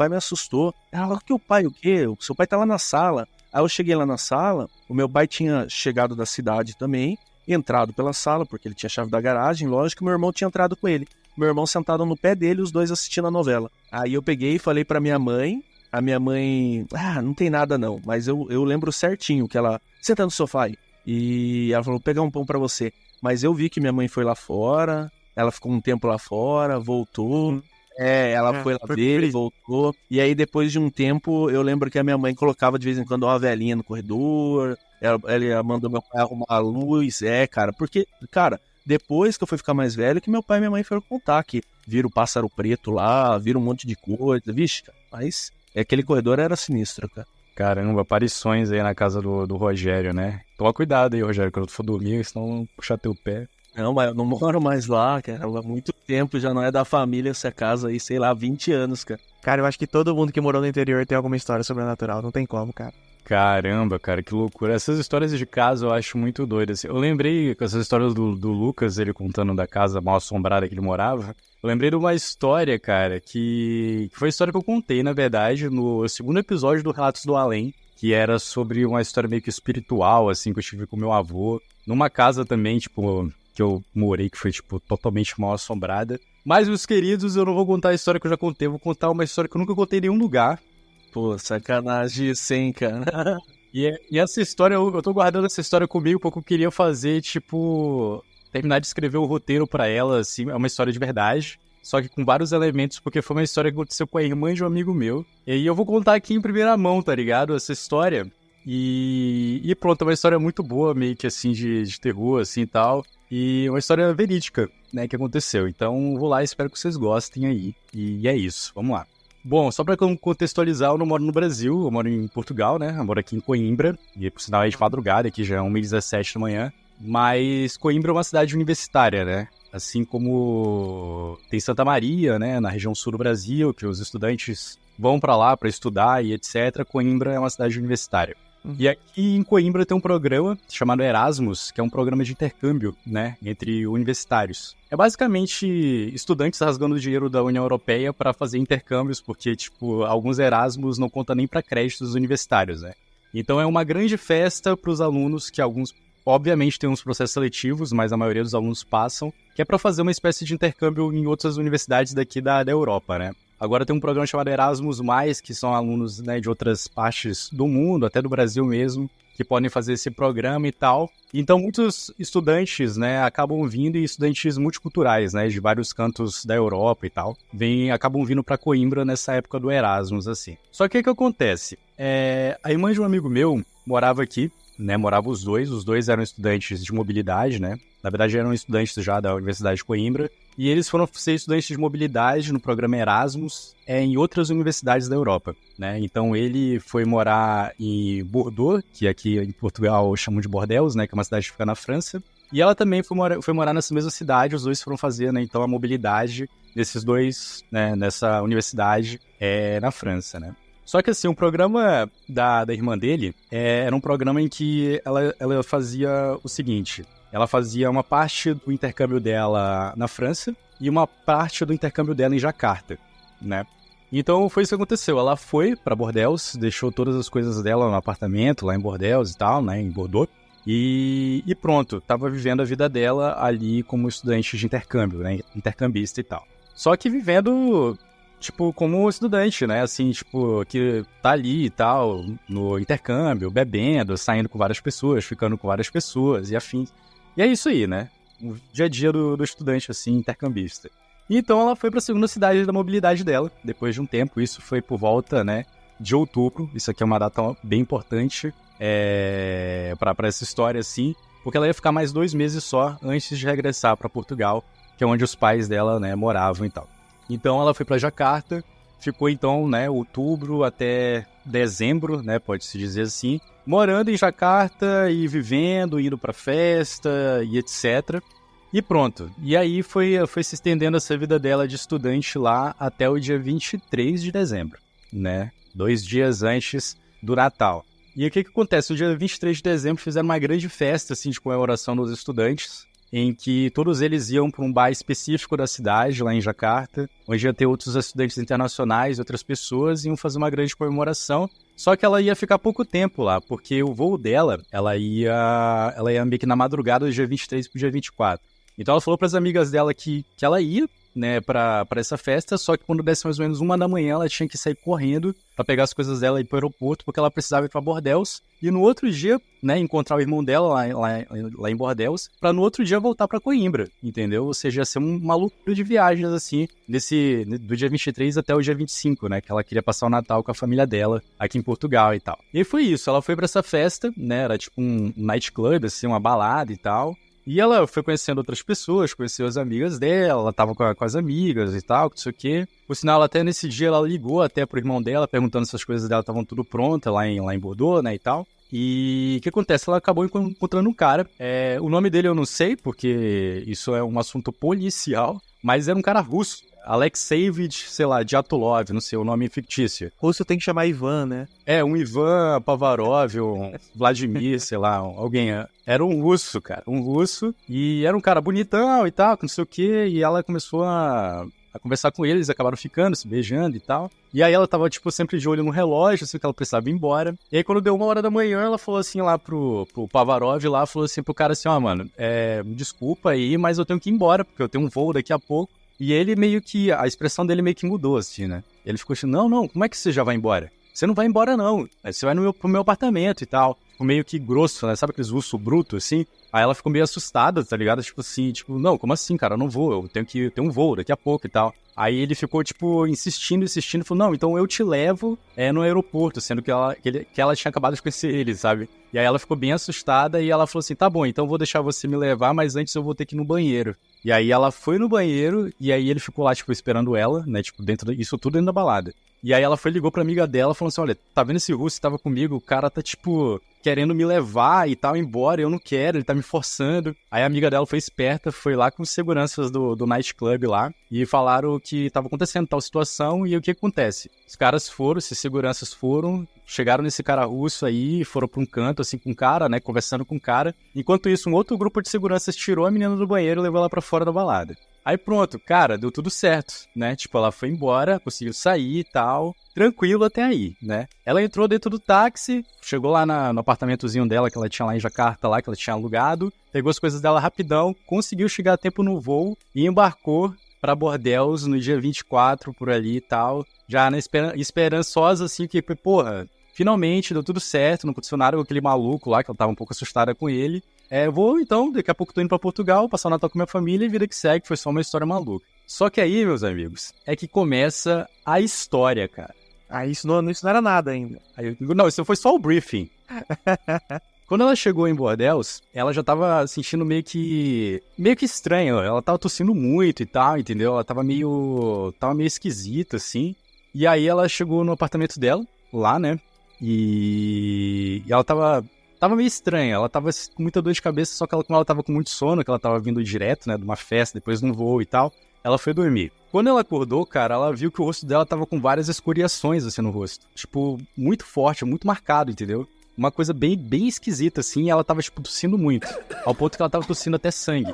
Ela falou, o pai, o quê? O seu pai tá lá na sala. Aí eu cheguei lá na sala, o meu pai tinha chegado da cidade também, entrado pela sala, porque ele tinha a chave da garagem, lógico, meu irmão tinha entrado com ele. Meu irmão sentado no pé dele, os dois assistindo a novela. Aí eu peguei e falei pra minha mãe, a minha mãe, não tem nada não, mas eu lembro certinho que ela, senta no sofá aí, e ela falou, vou pegar um pão pra você. Mas eu vi que minha mãe foi lá fora, ela ficou um tempo lá fora, voltou, ela foi lá ver, voltou, e aí depois de um tempo, eu lembro que a minha mãe colocava de vez em quando uma velhinha no corredor, ela mandou meu pai arrumar a luz, cara, porque, cara, depois que eu fui ficar mais velho, que meu pai e minha mãe foram contar que viram o pássaro preto lá, viram um monte de coisa, vixe, cara, mas aquele corredor era sinistro, cara. Caramba, aparições aí na casa do Rogério, né? Toma cuidado aí, Rogério, quando tu for dormir, senão puxar teu pé. Não, mas eu não moro mais lá, cara, há muito tempo, já não é da família essa casa aí, sei lá, 20 anos, cara. Cara, eu acho que todo mundo que morou no interior tem alguma história sobrenatural, não tem como, cara. Caramba, cara, que loucura. Essas histórias de casa eu acho muito doidas. Eu lembrei com essas histórias do Lucas, ele contando da casa mal assombrada que ele morava. Eu lembrei de uma história, cara, que foi a história que eu contei, na verdade, no segundo episódio do Relatos do Além, que era sobre uma história meio que espiritual, assim, que eu tive com meu avô. Numa casa também, tipo, que eu morei, que foi, tipo, totalmente mal assombrada. Mas, meus queridos, eu não vou contar a história que eu já contei, eu vou contar uma história que eu nunca contei em nenhum lugar. Pô, sacanagem isso, hein, cara. E essa história, eu tô guardando essa história comigo porque eu queria fazer, tipo, terminar de escrever o roteiro pra ela, assim, é uma história de verdade, só que com vários elementos, porque foi uma história que aconteceu com a irmã de um amigo meu. E aí eu vou contar aqui em primeira mão, tá ligado? Essa história. E pronto, é uma história muito boa, meio que assim, de terror, assim, e tal. E uma história verídica, né, que aconteceu. Então, vou lá e espero que vocês gostem aí. E é isso, vamos lá. Bom, só pra contextualizar, eu não moro no Brasil, eu moro em Portugal, né? Eu moro aqui em Coimbra, e por sinal é de madrugada, aqui já é 1h17 da manhã. Mas Coimbra é uma cidade universitária, né? Assim como tem Santa Maria, né? Na região sul do Brasil, que os estudantes vão pra lá pra estudar e etc. Coimbra é uma cidade universitária. E aqui em Coimbra tem um programa chamado Erasmus, que é um programa de intercâmbio, né, entre universitários. É basicamente estudantes rasgando dinheiro da União Europeia para fazer intercâmbios, porque, tipo, alguns Erasmus não contam nem para créditos universitários, né. Então é uma grande festa para os alunos, que alguns, obviamente, tem uns processos seletivos, mas a maioria dos alunos passam, que é para fazer uma espécie de intercâmbio em outras universidades daqui da Europa, né. Agora tem um programa chamado Erasmus+, que são alunos, né, de outras partes do mundo, até do Brasil mesmo, que podem fazer esse programa e tal. Então, muitos estudantes, né, acabam vindo, e estudantes multiculturais, né, de vários cantos da Europa e tal, acabam vindo para Coimbra nessa época do Erasmus, assim. Só que o que acontece? A irmã de um amigo meu morava aqui, né, moravam os dois eram estudantes de mobilidade, né, na verdade eram estudantes já da Universidade de Coimbra, e eles foram ser estudantes de mobilidade no programa Erasmus em outras universidades da Europa, né, então ele foi morar em Bordeaux, que aqui em Portugal chamam de Bordeaux, né, que é uma cidade que fica na França, e ela também foi morar nessa mesma cidade, os dois foram fazer, né, então a mobilidade desses dois, né, nessa universidade na França, né. Só que assim, o programa da irmã dele era um programa em que ela fazia o seguinte, ela fazia uma parte do intercâmbio dela na França e uma parte do intercâmbio dela em Jacarta, né? Então foi isso que aconteceu, ela foi para Bordeaux, deixou todas as coisas dela no apartamento lá em Bordeaux e tal, né, em Bordeaux, e pronto, tava vivendo a vida dela ali como estudante de intercâmbio, né, intercambista e tal. Só que vivendo... tipo, como estudante, né, assim, tipo, que tá ali e tal, no intercâmbio, bebendo, saindo com várias pessoas, ficando com várias pessoas e afins. E é isso aí, né, o dia a dia do estudante, assim, intercambista. E então ela foi pra segunda cidade da mobilidade dela, depois de um tempo, isso foi por volta, né, de outubro, isso aqui é uma data bem importante pra essa história, assim, porque ela ia ficar mais 2 meses só antes de regressar pra Portugal, que é onde os pais dela, né, moravam e tal. Então ela foi para Jacarta, ficou então, né, outubro até dezembro, né, pode-se dizer assim, morando em Jacarta e vivendo, indo para festa e etc. E pronto. E aí foi se estendendo essa vida dela de estudante lá até o dia 23 de dezembro, né, 2 dias antes do Natal. E o que acontece? No dia 23 de dezembro fizeram uma grande festa assim, de comemoração dos estudantes, em que todos eles iam para um bar específico da cidade, lá em Jacarta, onde ia ter outros estudantes internacionais, outras pessoas, e iam fazer uma grande comemoração. Só que ela ia ficar pouco tempo lá, porque o voo dela, ela ia meio que na madrugada do dia 23 pro dia 24. Então ela falou para as amigas dela que ela ia, né, pra essa festa, só que quando desse mais ou menos 1 da manhã, ela tinha que sair correndo pra pegar as coisas dela e ir pro aeroporto, porque ela precisava ir pra Bordeaux, e no outro dia, né, encontrar o irmão dela lá em Bordeaux, pra no outro dia voltar pra Coimbra, entendeu? Ou seja, ia ser uma loucura de viagens, assim, do dia 23 até o dia 25, né, que ela queria passar o Natal com a família dela, aqui em Portugal e tal. E foi isso, ela foi pra essa festa, né, era tipo um nightclub, assim, uma balada e tal. E ela foi conhecendo outras pessoas, conheceu as amigas dela, ela tava com as amigas e tal, não sei o quê. Por sinal, ela até nesse dia, ela ligou até pro irmão dela, perguntando se as coisas dela estavam tudo prontas lá em Bordeaux, né, e tal. E o que acontece? Ela acabou encontrando um cara. O nome dele eu não sei, porque isso é um assunto policial, mas era um cara russo. Alexeyevich, sei lá, Dyatlov, não sei, o nome fictício. Russo tem que chamar Ivan, né? Um Ivan Pavarov, um Vladimir, sei lá, alguém. Era um russo, cara, e era um cara bonitão e tal, não sei o quê, e ela começou a conversar com eles, acabaram ficando, se beijando e tal. E aí ela tava, tipo, sempre de olho no relógio, assim, que ela precisava ir embora. E aí quando deu 1 da manhã, ela falou assim lá pro Pavarov lá, falou assim pro cara assim, mano, desculpa aí, mas eu tenho que ir embora, porque eu tenho um voo daqui a pouco. E ele meio que, a expressão dele meio que mudou, assim, né? Ele ficou assim, não, como é que você já vai embora? Você não vai embora, não. Você vai pro meu apartamento e tal. Ficou meio que grosso, né? Sabe aqueles russos brutos, assim? Aí ela ficou meio assustada, tá ligado? Tipo assim, não, como assim, cara? Eu não vou, eu tenho que ter um voo daqui a pouco e tal. Aí ele ficou, tipo, insistindo, falou, não, então eu te levo no aeroporto, sendo que ela tinha acabado de conhecer ele, sabe? E aí ela ficou bem assustada e ela falou assim, tá bom, então eu vou deixar você me levar, mas antes eu vou ter que ir no banheiro. E aí ela foi no banheiro e aí ele ficou lá, tipo, esperando ela, né, tipo, isso tudo dentro da balada. E aí ela ligou pra amiga dela, falando assim, olha, tá vendo esse russo que tava comigo? O cara tá, tipo, querendo me levar e tal, embora, eu não quero, ele tá me forçando. Aí a amiga dela foi esperta, foi lá com os seguranças do nightclub lá, e falaram que tava acontecendo tal situação, e o que acontece? Os caras foram, esses seguranças foram, chegaram nesse cara russo aí, foram pra um canto, assim, com o cara, né, conversando com o cara. Enquanto isso, um outro grupo de seguranças tirou a menina do banheiro e levou ela pra fora da balada. Aí pronto, cara, deu tudo certo, né? Tipo, ela foi embora, conseguiu sair e tal, tranquilo até aí, né? Ela entrou dentro do táxi, chegou lá no apartamentozinho dela que ela tinha lá em Jacarta, lá, que ela tinha alugado, pegou as coisas dela rapidão, conseguiu chegar a tempo no voo e embarcou pra Bordeaux no dia 24, por ali e tal. Já esperançosa, assim, que, porra, finalmente deu tudo certo, não aconteceu nada com aquele maluco lá, que ela tava um pouco assustada com ele. Eu vou, então, daqui a pouco tô indo pra Portugal, passar o Natal com minha família e vida que segue, foi só uma história maluca. Só que aí, meus amigos, é que começa a história, cara. Isso não era nada ainda. Não, isso foi só o briefing. Quando ela chegou em Bordeaux, ela já tava sentindo meio que estranha. Ela tava tossindo muito e tal, entendeu? Ela tava meio esquisita, assim. E aí ela chegou no apartamento dela, lá, né? E ela tava meio estranha. Ela tava com muita dor de cabeça, só que como ela tava com muito sono, que ela tava vindo direto, né, de uma festa, depois de um voo e tal, ela foi dormir. Quando ela acordou, cara, ela viu que o rosto dela tava com várias escoriações, assim, no rosto. Tipo, muito forte, muito marcado, entendeu? Uma coisa bem esquisita, assim, e ela tava, tipo, tossindo muito. Ao ponto que ela tava tossindo até sangue.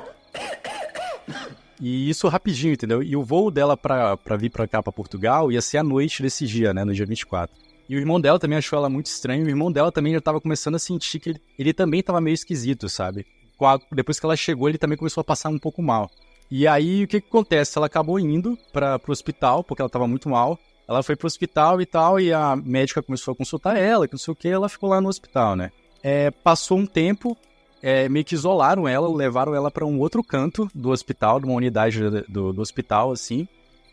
E isso rapidinho, entendeu? E o voo dela pra vir pra cá, pra Portugal, ia ser à noite desse dia, né, no dia 24. E o irmão dela também achou ela muito estranha. O irmão dela também já tava começando a sentir que ele também tava meio esquisito, sabe? Depois que ela chegou, ele também começou a passar um pouco mal. E aí, o que acontece? Ela acabou indo pro hospital, porque ela tava muito mal. Ela foi pro hospital e tal, e a médica começou a consultar ela, que não sei o que, ela ficou lá no hospital, né? Passou um tempo, meio que isolaram ela, levaram ela pra um outro canto do hospital, de uma unidade do hospital, assim,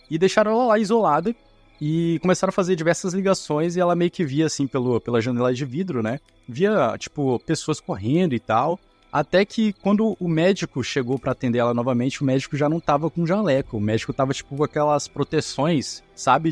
e deixaram ela lá isolada, e começaram a fazer diversas ligações, e ela meio que via, assim, pela janela de vidro, né? Via, tipo, pessoas correndo e tal. Até que quando o médico chegou pra atender ela novamente, o médico já não tava com jaleco. O médico tava, tipo, com aquelas proteções, sabe,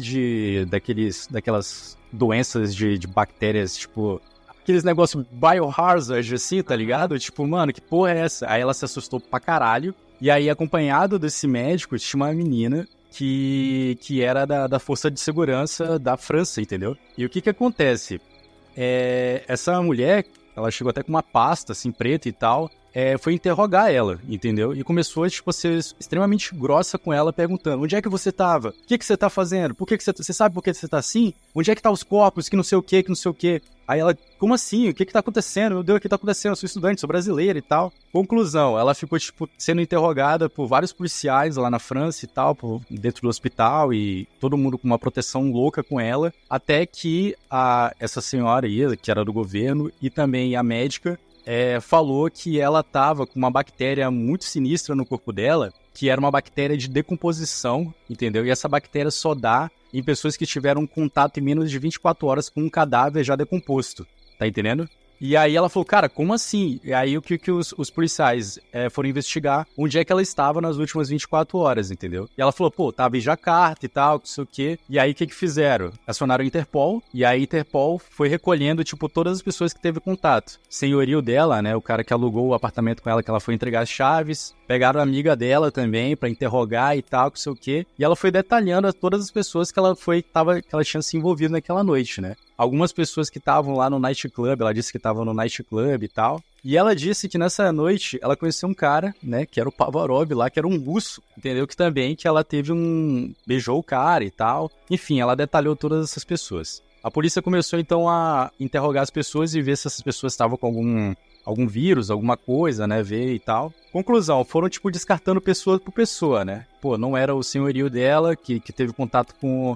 daquelas doenças de bactérias, tipo, aqueles negócios biohazard, assim, tá ligado? Tipo, mano, que porra é essa? Aí ela se assustou pra caralho. E aí, acompanhado desse médico, tinha uma menina que era da Força de Segurança da França, entendeu? E o que acontece? Essa mulher, ela chegou até com uma pasta, assim, preta e tal, foi interrogar ela, entendeu? E começou, tipo, a ser extremamente grossa com ela, perguntando: onde é que você tava? O que você tá fazendo? Por que você sabe por que você tá assim? Onde é que tá os corpos? Que não sei o que, que não sei o que. Aí ela: como assim? O que tá acontecendo? Meu Deus, o que tá acontecendo? Eu sou estudante, sou brasileira e tal. Conclusão, ela ficou, tipo, sendo interrogada por vários policiais lá na França e tal, dentro do hospital, e todo mundo com uma proteção louca com ela, até que essa senhora aí, que era do governo, e também a médica, falou que ela tava com uma bactéria muito sinistra no corpo dela, que era uma bactéria de decomposição, entendeu? E essa bactéria só dá em pessoas que tiveram contato em menos de 24 horas com um cadáver já decomposto, tá entendendo? E aí ela falou: cara, como assim? E aí o que os policiais foram investigar onde é que ela estava nas últimas 24 horas, entendeu? E ela falou: pô, tava em Jacarta e tal, não sei o quê. E aí o que fizeram? Acionaram a Interpol, e aí a Interpol foi recolhendo, tipo, todas as pessoas que teve contato. Senhorio dela, né, o cara que alugou o apartamento com ela, que ela foi entregar as chaves. Pegaram a amiga dela também pra interrogar e tal, não sei o quê. E ela foi detalhando todas as pessoas que ela tinha se envolvido naquela noite, né? Algumas pessoas que estavam lá no nightclub, ela disse que estavam no nightclub e tal. E ela disse que nessa noite ela conheceu um cara, né, que era o Pavarov lá, que era um russo, entendeu? Que também, que ela beijou o cara e tal. Enfim, ela detalhou todas essas pessoas. A polícia começou então a interrogar as pessoas e ver se essas pessoas estavam com algum vírus, alguma coisa, né, ver e tal. Conclusão, foram, tipo, descartando pessoa por pessoa, né? Pô, não era o senhorio dela que teve contato com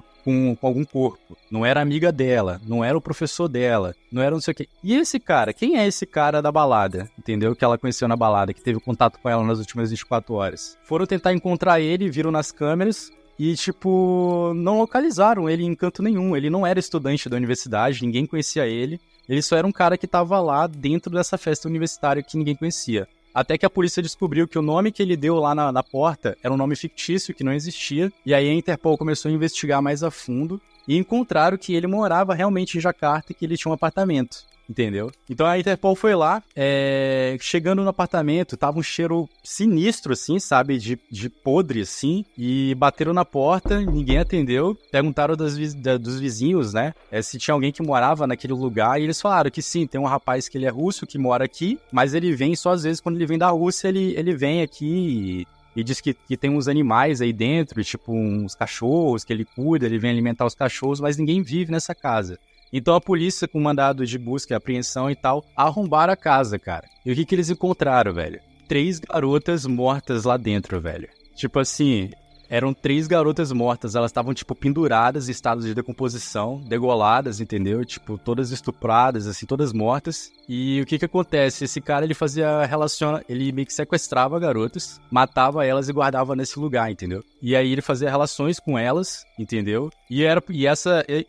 algum corpo. Não era amiga dela, não era o professor dela, não era não sei o quê. E esse cara? Quem é esse cara da balada? Entendeu? Que ela conheceu na balada, que teve contato com ela nas últimas 24 horas. Foram tentar encontrar ele, viram nas câmeras e, tipo, não localizaram ele em canto nenhum. Ele não era estudante da universidade, ninguém conhecia ele. Ele só era um cara que tava lá dentro dessa festa universitária que ninguém conhecia. Até que a polícia descobriu que o nome que ele deu lá na porta era um nome fictício, que não existia. E aí a Interpol começou a investigar mais a fundo e encontraram que ele morava realmente em Jacarta e que ele tinha um apartamento. Entendeu? Então a Interpol foi lá, chegando no apartamento, tava um cheiro sinistro, assim, sabe? De podre, assim. E bateram na porta, ninguém atendeu. Perguntaram dos vizinhos, né? Se tinha alguém que morava naquele lugar. E eles falaram que sim, tem um rapaz que ele é russo, que mora aqui. Mas ele vem só às vezes, quando ele vem da Rússia, ele vem aqui e diz que tem uns animais aí dentro, tipo uns cachorros que ele cuida, ele vem alimentar os cachorros, mas ninguém vive nessa casa. Então a polícia, com mandado de busca e apreensão e tal, arrombaram a casa, cara. E o que eles encontraram, velho? 3 garotas mortas lá dentro, velho. Tipo assim, eram 3 garotas mortas. Elas estavam, tipo, penduradas em estado de decomposição, degoladas, entendeu? Tipo, todas estupradas, assim, todas mortas. E o que acontece? Esse cara, ele ele meio que sequestrava garotas, matava elas e guardava nesse lugar, entendeu? E aí ele fazia relações com elas, entendeu? E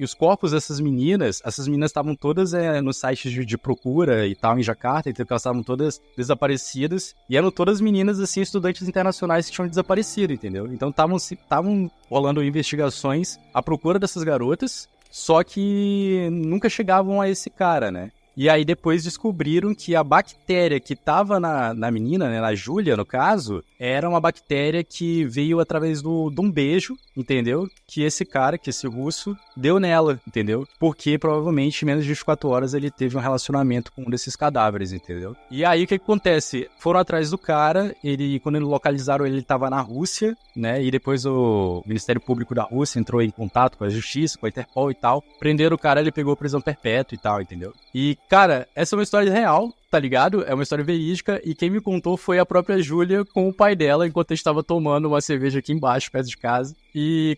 os corpos dessas meninas estavam todas nos sites de procura e tal, em Jacarta, então elas estavam todas desaparecidas, e eram todas meninas, assim, estudantes internacionais que tinham desaparecido, entendeu? Então estavam rolando investigações à procura dessas garotas, só que nunca chegavam a esse cara, né? E aí depois descobriram que a bactéria que tava na menina, né, na Júlia, no caso, era uma bactéria que veio através de um beijo, entendeu? Que esse russo, deu nela, entendeu? Porque provavelmente em menos de 24 horas ele teve um relacionamento com um desses cadáveres, entendeu? E aí o que acontece? Foram atrás do cara, quando eles localizaram ele tava na Rússia, né? E depois o Ministério Público da Rússia entrou em contato com a Justiça, com a Interpol e tal. Prenderam o cara, ele pegou prisão perpétua e tal, entendeu? E, cara, essa é uma história real, tá ligado? É uma história verídica, e quem me contou foi a própria Júlia com o pai dela, enquanto eles estavam tomando uma cerveja aqui embaixo, perto de casa. E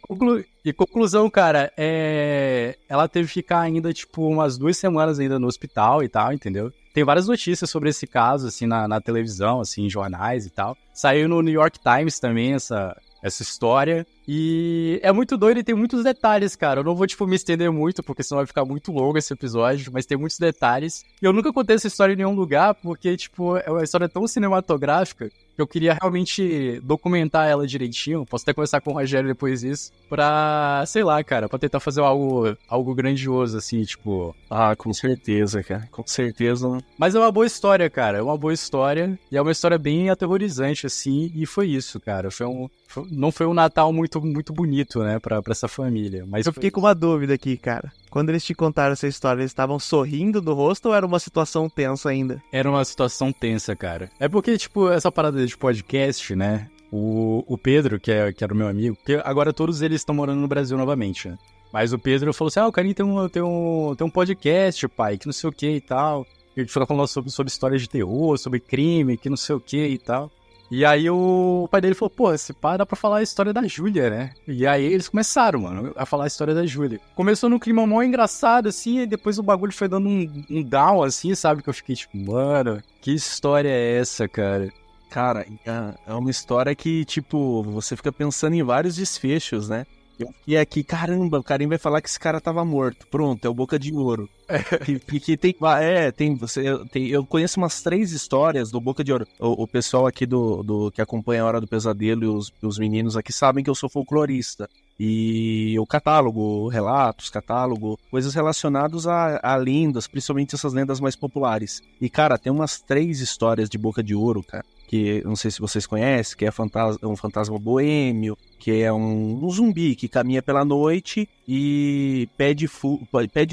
conclusão, cara, ela teve que ficar ainda, tipo, umas 2 semanas ainda no hospital e tal, entendeu? Tem várias notícias sobre esse caso, assim, na televisão, assim, em jornais e tal. Saiu no New York Times também essa história. E é muito doido e tem muitos detalhes, cara. Eu não vou, tipo, me estender muito, porque senão vai ficar muito longo esse episódio, mas tem muitos detalhes. E eu nunca contei essa história em nenhum lugar, porque, tipo, é uma história tão cinematográfica que eu queria realmente documentar ela direitinho. Posso até conversar com o Rogério depois disso, pra, sei lá, cara, pra tentar fazer algo grandioso, assim, tipo... Ah, com certeza, cara. Com certeza. Mas é uma boa história, cara. É uma boa história. E é uma história bem aterrorizante, assim. E foi isso, cara. Não foi um Natal muito bonito, né, pra essa família. Mas eu fiquei com uma dúvida aqui, cara. Quando eles te contaram essa história, eles estavam sorrindo do rosto ou era uma situação tensa ainda? Era uma situação tensa, cara. É porque, tipo, essa parada de podcast, né? O Pedro, que era o meu amigo, porque agora todos eles estão morando no Brasil novamente, né? Mas o Pedro falou assim, o Carinho tem um podcast, pai, que não sei o que e tal. Ele fica falando sobre histórias de terror, sobre crime, que não sei o que e tal. E aí o pai dele falou, pô, esse pá dá pra falar a história da Júlia, né? E aí eles começaram, mano, a falar a história da Júlia. Começou num clima mó engraçado, assim, e depois o bagulho foi dando um down, assim, sabe? Que eu fiquei tipo, mano, que história é essa, cara? Cara, é uma história que, tipo, você fica pensando em vários desfechos, né? E aqui, caramba, o Carinho vai falar que esse cara tava morto. Pronto, é o Boca de Ouro. Eu conheço umas 3 histórias do Boca de Ouro. O pessoal aqui que acompanha a Hora do Pesadelo e os meninos aqui sabem que eu sou folclorista. E o catálogo, relatos, coisas relacionadas a lendas, principalmente essas lendas mais populares. E, cara, tem umas 3 histórias de Boca de Ouro, cara, que eu não sei se vocês conhecem, que é um fantasma boêmio, que é um zumbi que caminha pela noite e pede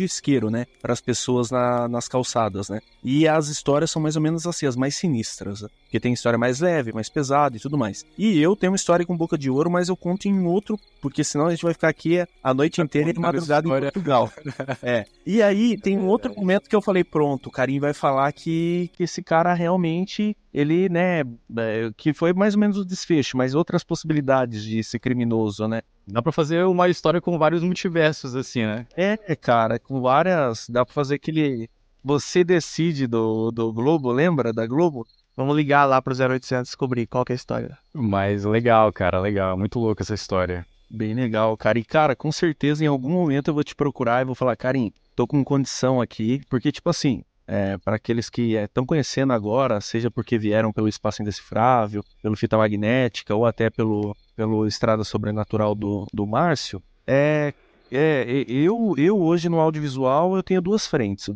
isqueiro, né, para as pessoas nas calçadas, né. E as histórias são mais ou menos assim, as mais sinistras, né? Porque tem história mais leve, mais pesada e tudo mais. E eu tenho uma história com Boca de Ouro, mas eu conto em outro, porque senão a gente vai ficar aqui a noite inteira de madrugada em Portugal. E aí tem um outro momento que eu falei, pronto, o Carinho vai falar que esse cara realmente, ele, né, que foi mais ou menos o desfecho, mas outras possibilidades de ser criminoso, né? Dá pra fazer uma história com vários multiversos, assim, né? Cara, com várias, dá pra fazer aquele... Você Decide do Globo, lembra da Globo? Vamos ligar lá pro 0800 descobrir qual que é a história. Mas legal, cara, legal. Muito louca essa história. Bem legal, cara. E, cara, com certeza em algum momento eu vou te procurar e vou falar, Carinho, tô com condição aqui. Porque, tipo assim, para aqueles que estão conhecendo agora, seja porque vieram pelo Espaço Indecifrável, pelo Fita Magnética ou até pelo Estrada Sobrenatural do Márcio, eu hoje no audiovisual eu tenho 2 frentes.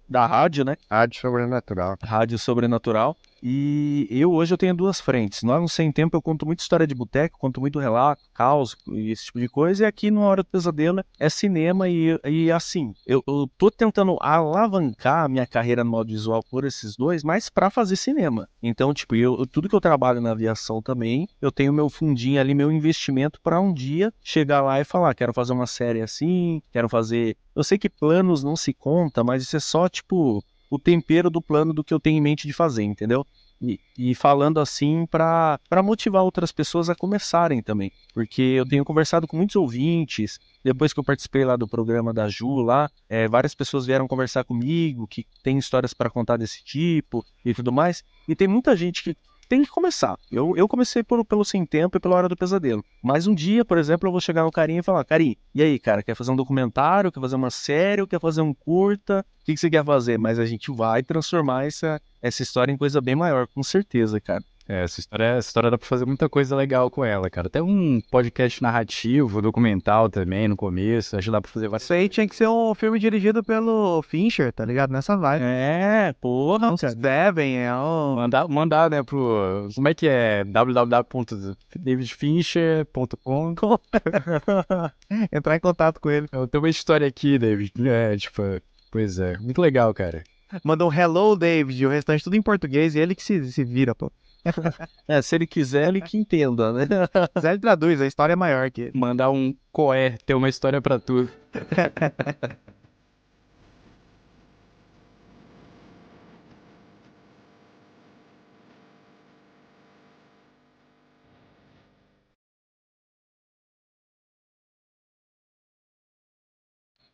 Da rádio, né? Rádio Sobrenatural. E hoje eu tenho 2 frentes. Lá no Sem Tempo eu conto muita história de boteco, conto muito relato, caos e esse tipo de coisa. E aqui no Hora do Pesadelo é cinema e assim, eu tô tentando alavancar a minha carreira no audiovisual por esses 2, mas pra fazer cinema. Então, tipo, tudo que eu trabalho na aviação também, eu tenho meu fundinho ali, meu investimento pra um dia chegar lá e falar, quero fazer uma série assim, quero fazer... Eu sei que planos não se conta, mas isso é só, tipo, o tempero do plano do que eu tenho em mente de fazer, entendeu? E falando assim para motivar outras pessoas a começarem também. Porque eu tenho conversado com muitos ouvintes, depois que eu participei lá do programa da Ju lá, várias pessoas vieram conversar comigo, que tem histórias para contar desse tipo e tudo mais. E tem muita gente que tem que começar. Eu comecei pelo Sem Tempo e pela Hora do Pesadelo. Mas um dia, por exemplo, eu vou chegar no Carinho e falar: Carinho, e aí, cara, quer fazer um documentário, quer fazer uma série, quer fazer um curta? O que você quer fazer? Mas a gente vai transformar essa história em coisa bem maior, com certeza, cara. Essa história dá pra fazer muita coisa legal com ela, cara. Até um podcast narrativo, documental também no começo. Acho que dá pra fazer várias. Isso aí tinha que ser um filme dirigido pelo Fincher, tá ligado? Nessa vibe. Porra, Não, cara. devem, Mandar, né, pro... Como é que é? www.davidfincher.com. Entrar em contato com ele. Eu tenho uma história aqui, David. Pois é. Muito legal, cara. Manda um hello, David, o restante tudo em português e ele que se vira, pô. Se ele quiser, ele que entenda, né? Mas ele traduz, a história é maior que ele. Mandar um coé, ter uma história pra tu.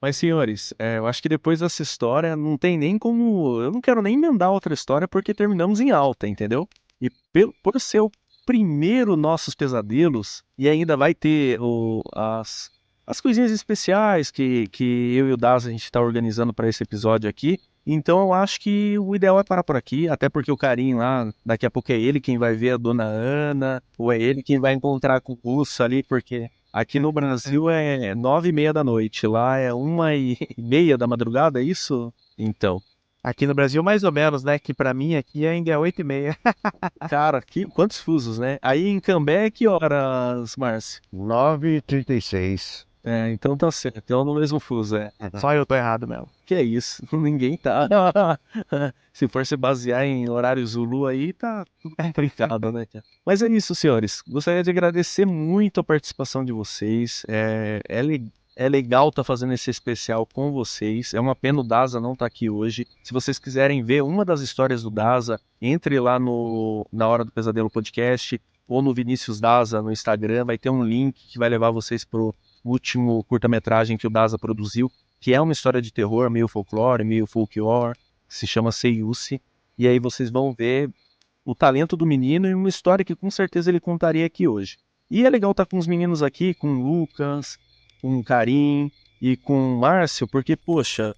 Mas, senhores, eu acho que depois dessa história não tem nem como... Eu não quero nem emendar outra história porque terminamos em alta, entendeu? E por ser o primeiro Nossos Pesadelos, e ainda vai ter as coisinhas especiais que eu e o Daz a gente está organizando para esse episódio aqui, então eu acho que o ideal é parar por aqui, até porque o Carinho lá, daqui a pouco é ele quem vai ver a Dona Ana, ou é ele quem vai encontrar com o Russo ali, porque... Aqui no Brasil é 9h30 da noite, lá é 1h30 da madrugada, é isso? Então, Aqui no Brasil, mais ou menos, né? Que pra mim aqui ainda é 8h30. cara, quantos fusos, né? Aí em Cambé, que horas, Márcio? 9h36. Então tá certo, então no mesmo fuso, Só eu tô errado mesmo. Que é isso, ninguém tá. Se for se basear em horário Zulu aí, tá tudo complicado, né, cara? Mas é isso, senhores. Gostaria de agradecer muito a participação de vocês. É legal estar fazendo esse especial com vocês. É uma pena o Daza não estar aqui hoje. Se vocês quiserem ver uma das histórias do Daza, entre lá na Hora do Pesadelo Podcast ou no Vinícius Daza no Instagram. Vai ter um link que vai levar vocês pro último curta-metragem que o Daza produziu, que é uma história de terror, meio folclore, meio folklore, que se chama Seiyusi. E aí vocês vão ver o talento do menino e uma história que com certeza ele contaria aqui hoje. E é legal estar com os meninos aqui, com o Lucas, com o Karim e com o Márcio, porque, poxa,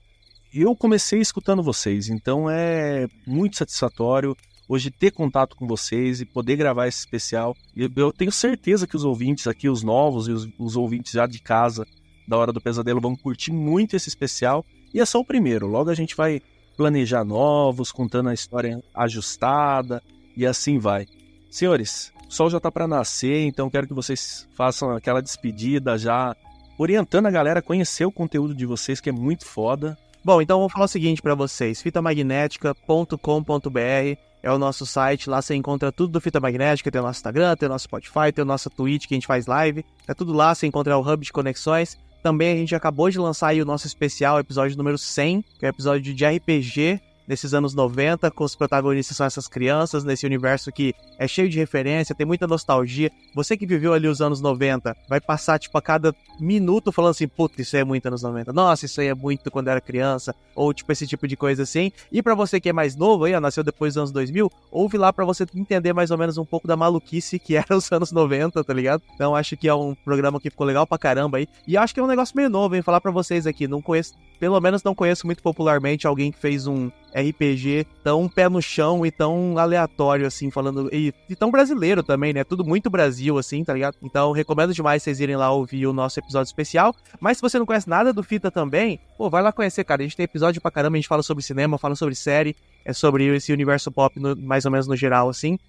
eu comecei escutando vocês, então é muito satisfatório hoje ter contato com vocês e poder gravar esse especial. Eu tenho certeza que os ouvintes aqui, os novos e os ouvintes já de casa da Hora do Pesadelo vão curtir muito esse especial. E é só o primeiro, logo a gente vai planejar novos, contando a história ajustada e assim vai. Senhores, o sol já tá para nascer, então quero que vocês façam aquela despedida já, orientando a galera a conhecer o conteúdo de vocês, que é muito foda. Bom, então eu vou falar o seguinte pra vocês. fitamagnética.com.br é o nosso site, lá você encontra tudo do Fita Magnética, tem o nosso Instagram, tem o nosso Spotify, tem o nosso Twitch que a gente faz live, é tudo lá, você encontra o hub de conexões. Também a gente acabou de lançar aí o nosso especial, episódio número 100, que é o episódio de RPG nesses anos 90, com os protagonistas são essas crianças, nesse universo que é cheio de referência, tem muita nostalgia. Você que viveu ali os anos 90, vai passar, tipo, a cada minuto falando assim, puta, isso aí é muito anos 90, nossa, isso aí é muito quando era criança, ou tipo, esse tipo de coisa assim. E pra você que é mais novo aí, ó, nasceu depois dos anos 2000, ouve lá pra você entender mais ou menos um pouco da maluquice que era os anos 90, tá ligado? Então acho que é um programa que ficou legal pra caramba aí, e acho que é um negócio meio novo, hein, falar pra vocês aqui, não conheço, pelo menos não conheço muito popularmente alguém que fez um RPG tão pé no chão e tão aleatório, assim, falando, e tão brasileiro também, né? Tudo muito Brasil, assim, tá ligado? Então, recomendo demais vocês irem lá ouvir o nosso episódio especial. Mas se você não conhece nada do Fita também, pô, vai lá conhecer, cara. A gente tem episódio pra caramba, a gente fala sobre cinema, fala sobre série, sobre esse universo pop, mais ou menos no geral, assim.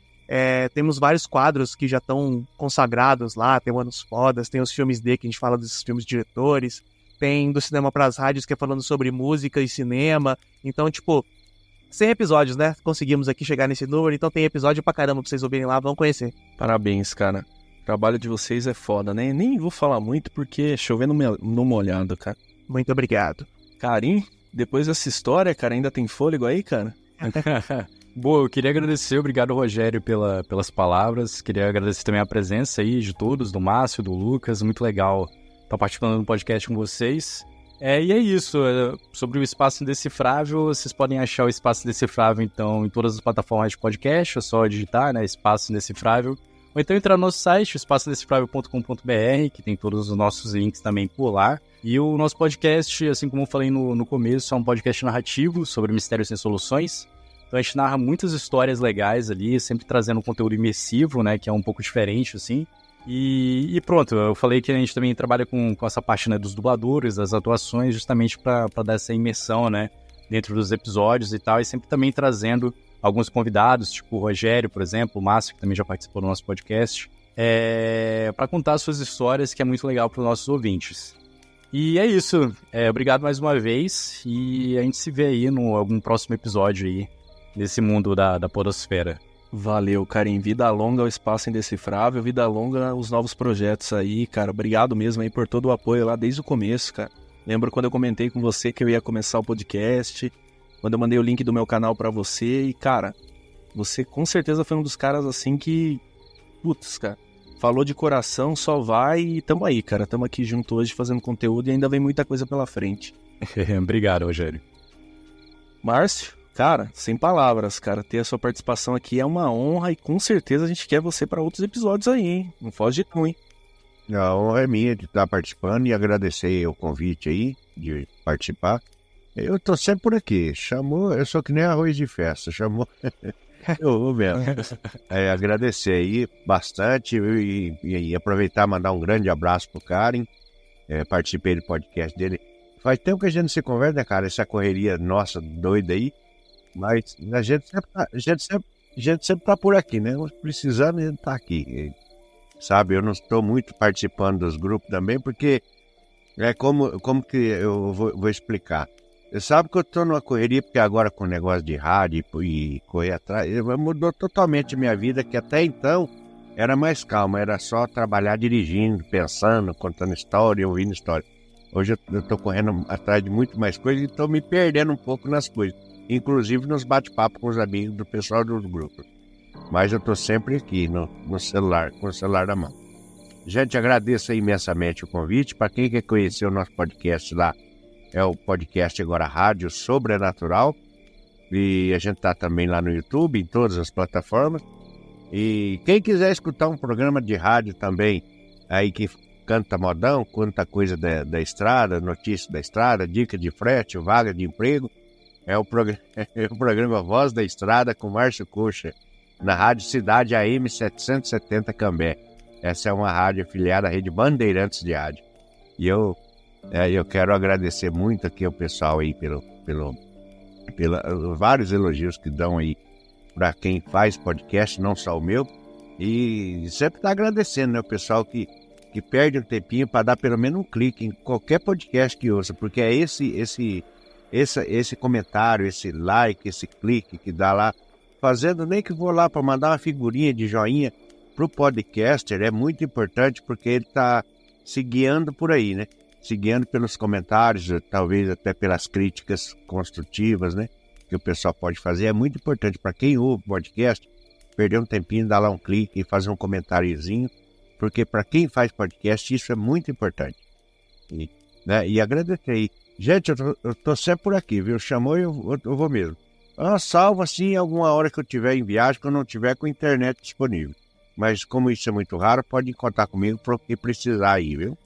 Temos vários quadros que já estão consagrados lá, tem o Anos Fodas, tem os filmes D, que a gente fala desses filmes de diretores, tem do cinema pras rádios, que é falando sobre música e cinema. Então, tipo, 100 episódios, né? Conseguimos aqui chegar nesse número, então tem episódio pra caramba pra vocês ouvirem lá, vão conhecer. Parabéns, cara. O trabalho de vocês é foda, né? Nem vou falar muito porque chovendo no molhado, cara. Muito obrigado. Karim, depois dessa história, cara, ainda tem fôlego aí, cara? Boa, eu queria agradecer, obrigado Rogério pelas palavras, queria agradecer também a presença aí de todos, do Márcio, do Lucas, muito legal estar participando do podcast com vocês. E é isso, sobre o Espaço Indecifrável, vocês podem achar o Espaço Indecifrável então em todas as plataformas de podcast, é só digitar, né, Espaço Indecifrável, ou então entrar no nosso site, espaçoindecifrável.com.br, que tem todos os nossos links também por lá. E o nosso podcast, assim como eu falei no começo, é um podcast narrativo sobre mistérios sem soluções. Então a gente narra muitas histórias legais ali, sempre trazendo um conteúdo imersivo, né, que é um pouco diferente, assim. E pronto, eu falei que a gente também trabalha com essa parte, né, dos dubladores, das atuações, justamente para dar essa imersão, né, dentro dos episódios e tal, e sempre também trazendo alguns convidados, tipo o Rogério, por exemplo, o Márcio, que também já participou do nosso podcast, para contar suas histórias, que é muito legal para os nossos ouvintes. E é isso, obrigado mais uma vez, e a gente se vê aí no algum próximo episódio aí, desse mundo da podosfera. Valeu, Karim. Vida longa ao Espaço Indecifrável, vida longa aos novos projetos aí, cara. Obrigado mesmo aí por todo o apoio lá desde o começo, cara. Lembro quando eu comentei com você que eu ia começar o podcast, quando eu mandei o link do meu canal pra você e, cara, você com certeza foi um dos caras assim que, putz, cara, falou de coração, só vai e tamo aí, cara. Tamo aqui junto hoje fazendo conteúdo e ainda vem muita coisa pela frente. Obrigado, Rogério. Márcio? Cara, sem palavras, cara, ter a sua participação aqui é uma honra e com certeza a gente quer você para outros episódios aí, hein? Não foge de tu, hein? A honra é minha de estar participando e agradecer o convite aí, de participar. Eu tô sempre por aqui, chamou, eu sou que nem arroz de festa, chamou, eu vou mesmo. Agradecer aí bastante e aproveitar e mandar um grande abraço pro Karim, participei do podcast dele. Faz tempo que a gente não se conversa, né, cara, essa correria nossa doida aí. Mas a gente sempre tá por aqui, né? Precisando, a gente tá aqui. Sabe, eu não estou muito participando dos grupos também, porque como que eu vou explicar? Você sabe que eu tô numa correria, porque agora com o negócio de rádio e correr atrás, mudou totalmente a minha vida, que até então era mais calma, era só trabalhar dirigindo, pensando, contando história, ouvindo história. Hoje eu tô correndo atrás de muito mais coisas e tô me perdendo um pouco nas coisas. Inclusive nos bate-papo com os amigos do pessoal dos grupos. Mas eu tô sempre aqui no celular, com o celular na mão. Gente, agradeço imensamente o convite. Para quem quer conhecer o nosso podcast lá, é o podcast Agora Rádio Sobrenatural. E a gente tá também lá no YouTube, em todas as plataformas. E quem quiser escutar um programa de rádio também, aí que canta modão, conta coisa da estrada, notícias da estrada, dica de frete, vaga de emprego, é o programa Voz da Estrada com Márcio Coxa, na Rádio Cidade AM 770 Cambé. Essa é uma rádio afiliada à Rede Bandeirantes de Rádio. E eu quero agradecer muito aqui ao pessoal aí pelo vários elogios que dão aí para quem faz podcast, não só o meu. E sempre tá agradecendo, né, o pessoal que perde um tempinho para dar pelo menos um clique em qualquer podcast que ouça, porque é esse comentário, esse like, esse clique que dá lá, fazendo nem que vou lá para mandar uma figurinha de joinha pro podcaster, é muito importante porque ele tá se guiando por aí, né? Se guiando pelos comentários, talvez até pelas críticas construtivas, né? Que o pessoal pode fazer. É muito importante para quem ouve o podcast, perder um tempinho, dar lá um clique e fazer um comentáriozinho, porque para quem faz podcast isso é muito importante. E agradecer aí. Gente, eu tô sempre por aqui, viu? Chamou e eu vou mesmo. Salvo assim alguma hora que eu estiver em viagem, que eu não tiver com internet disponível. Mas como isso é muito raro, pode contar comigo para o que precisar aí, viu?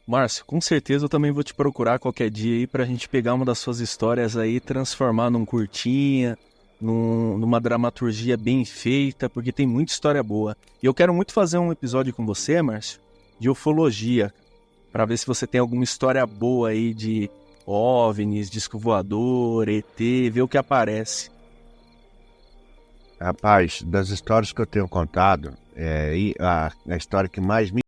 Márcio, com certeza eu também vou te procurar qualquer dia aí pra gente pegar uma das suas histórias aí e transformar num curtinha, numa dramaturgia bem feita, porque tem muita história boa. E eu quero muito fazer um episódio com você, Márcio, de ufologia, pra ver se você tem alguma história boa aí de OVNIs, disco voador, ET, ver o que aparece. Rapaz, das histórias que eu tenho contado, a história que mais me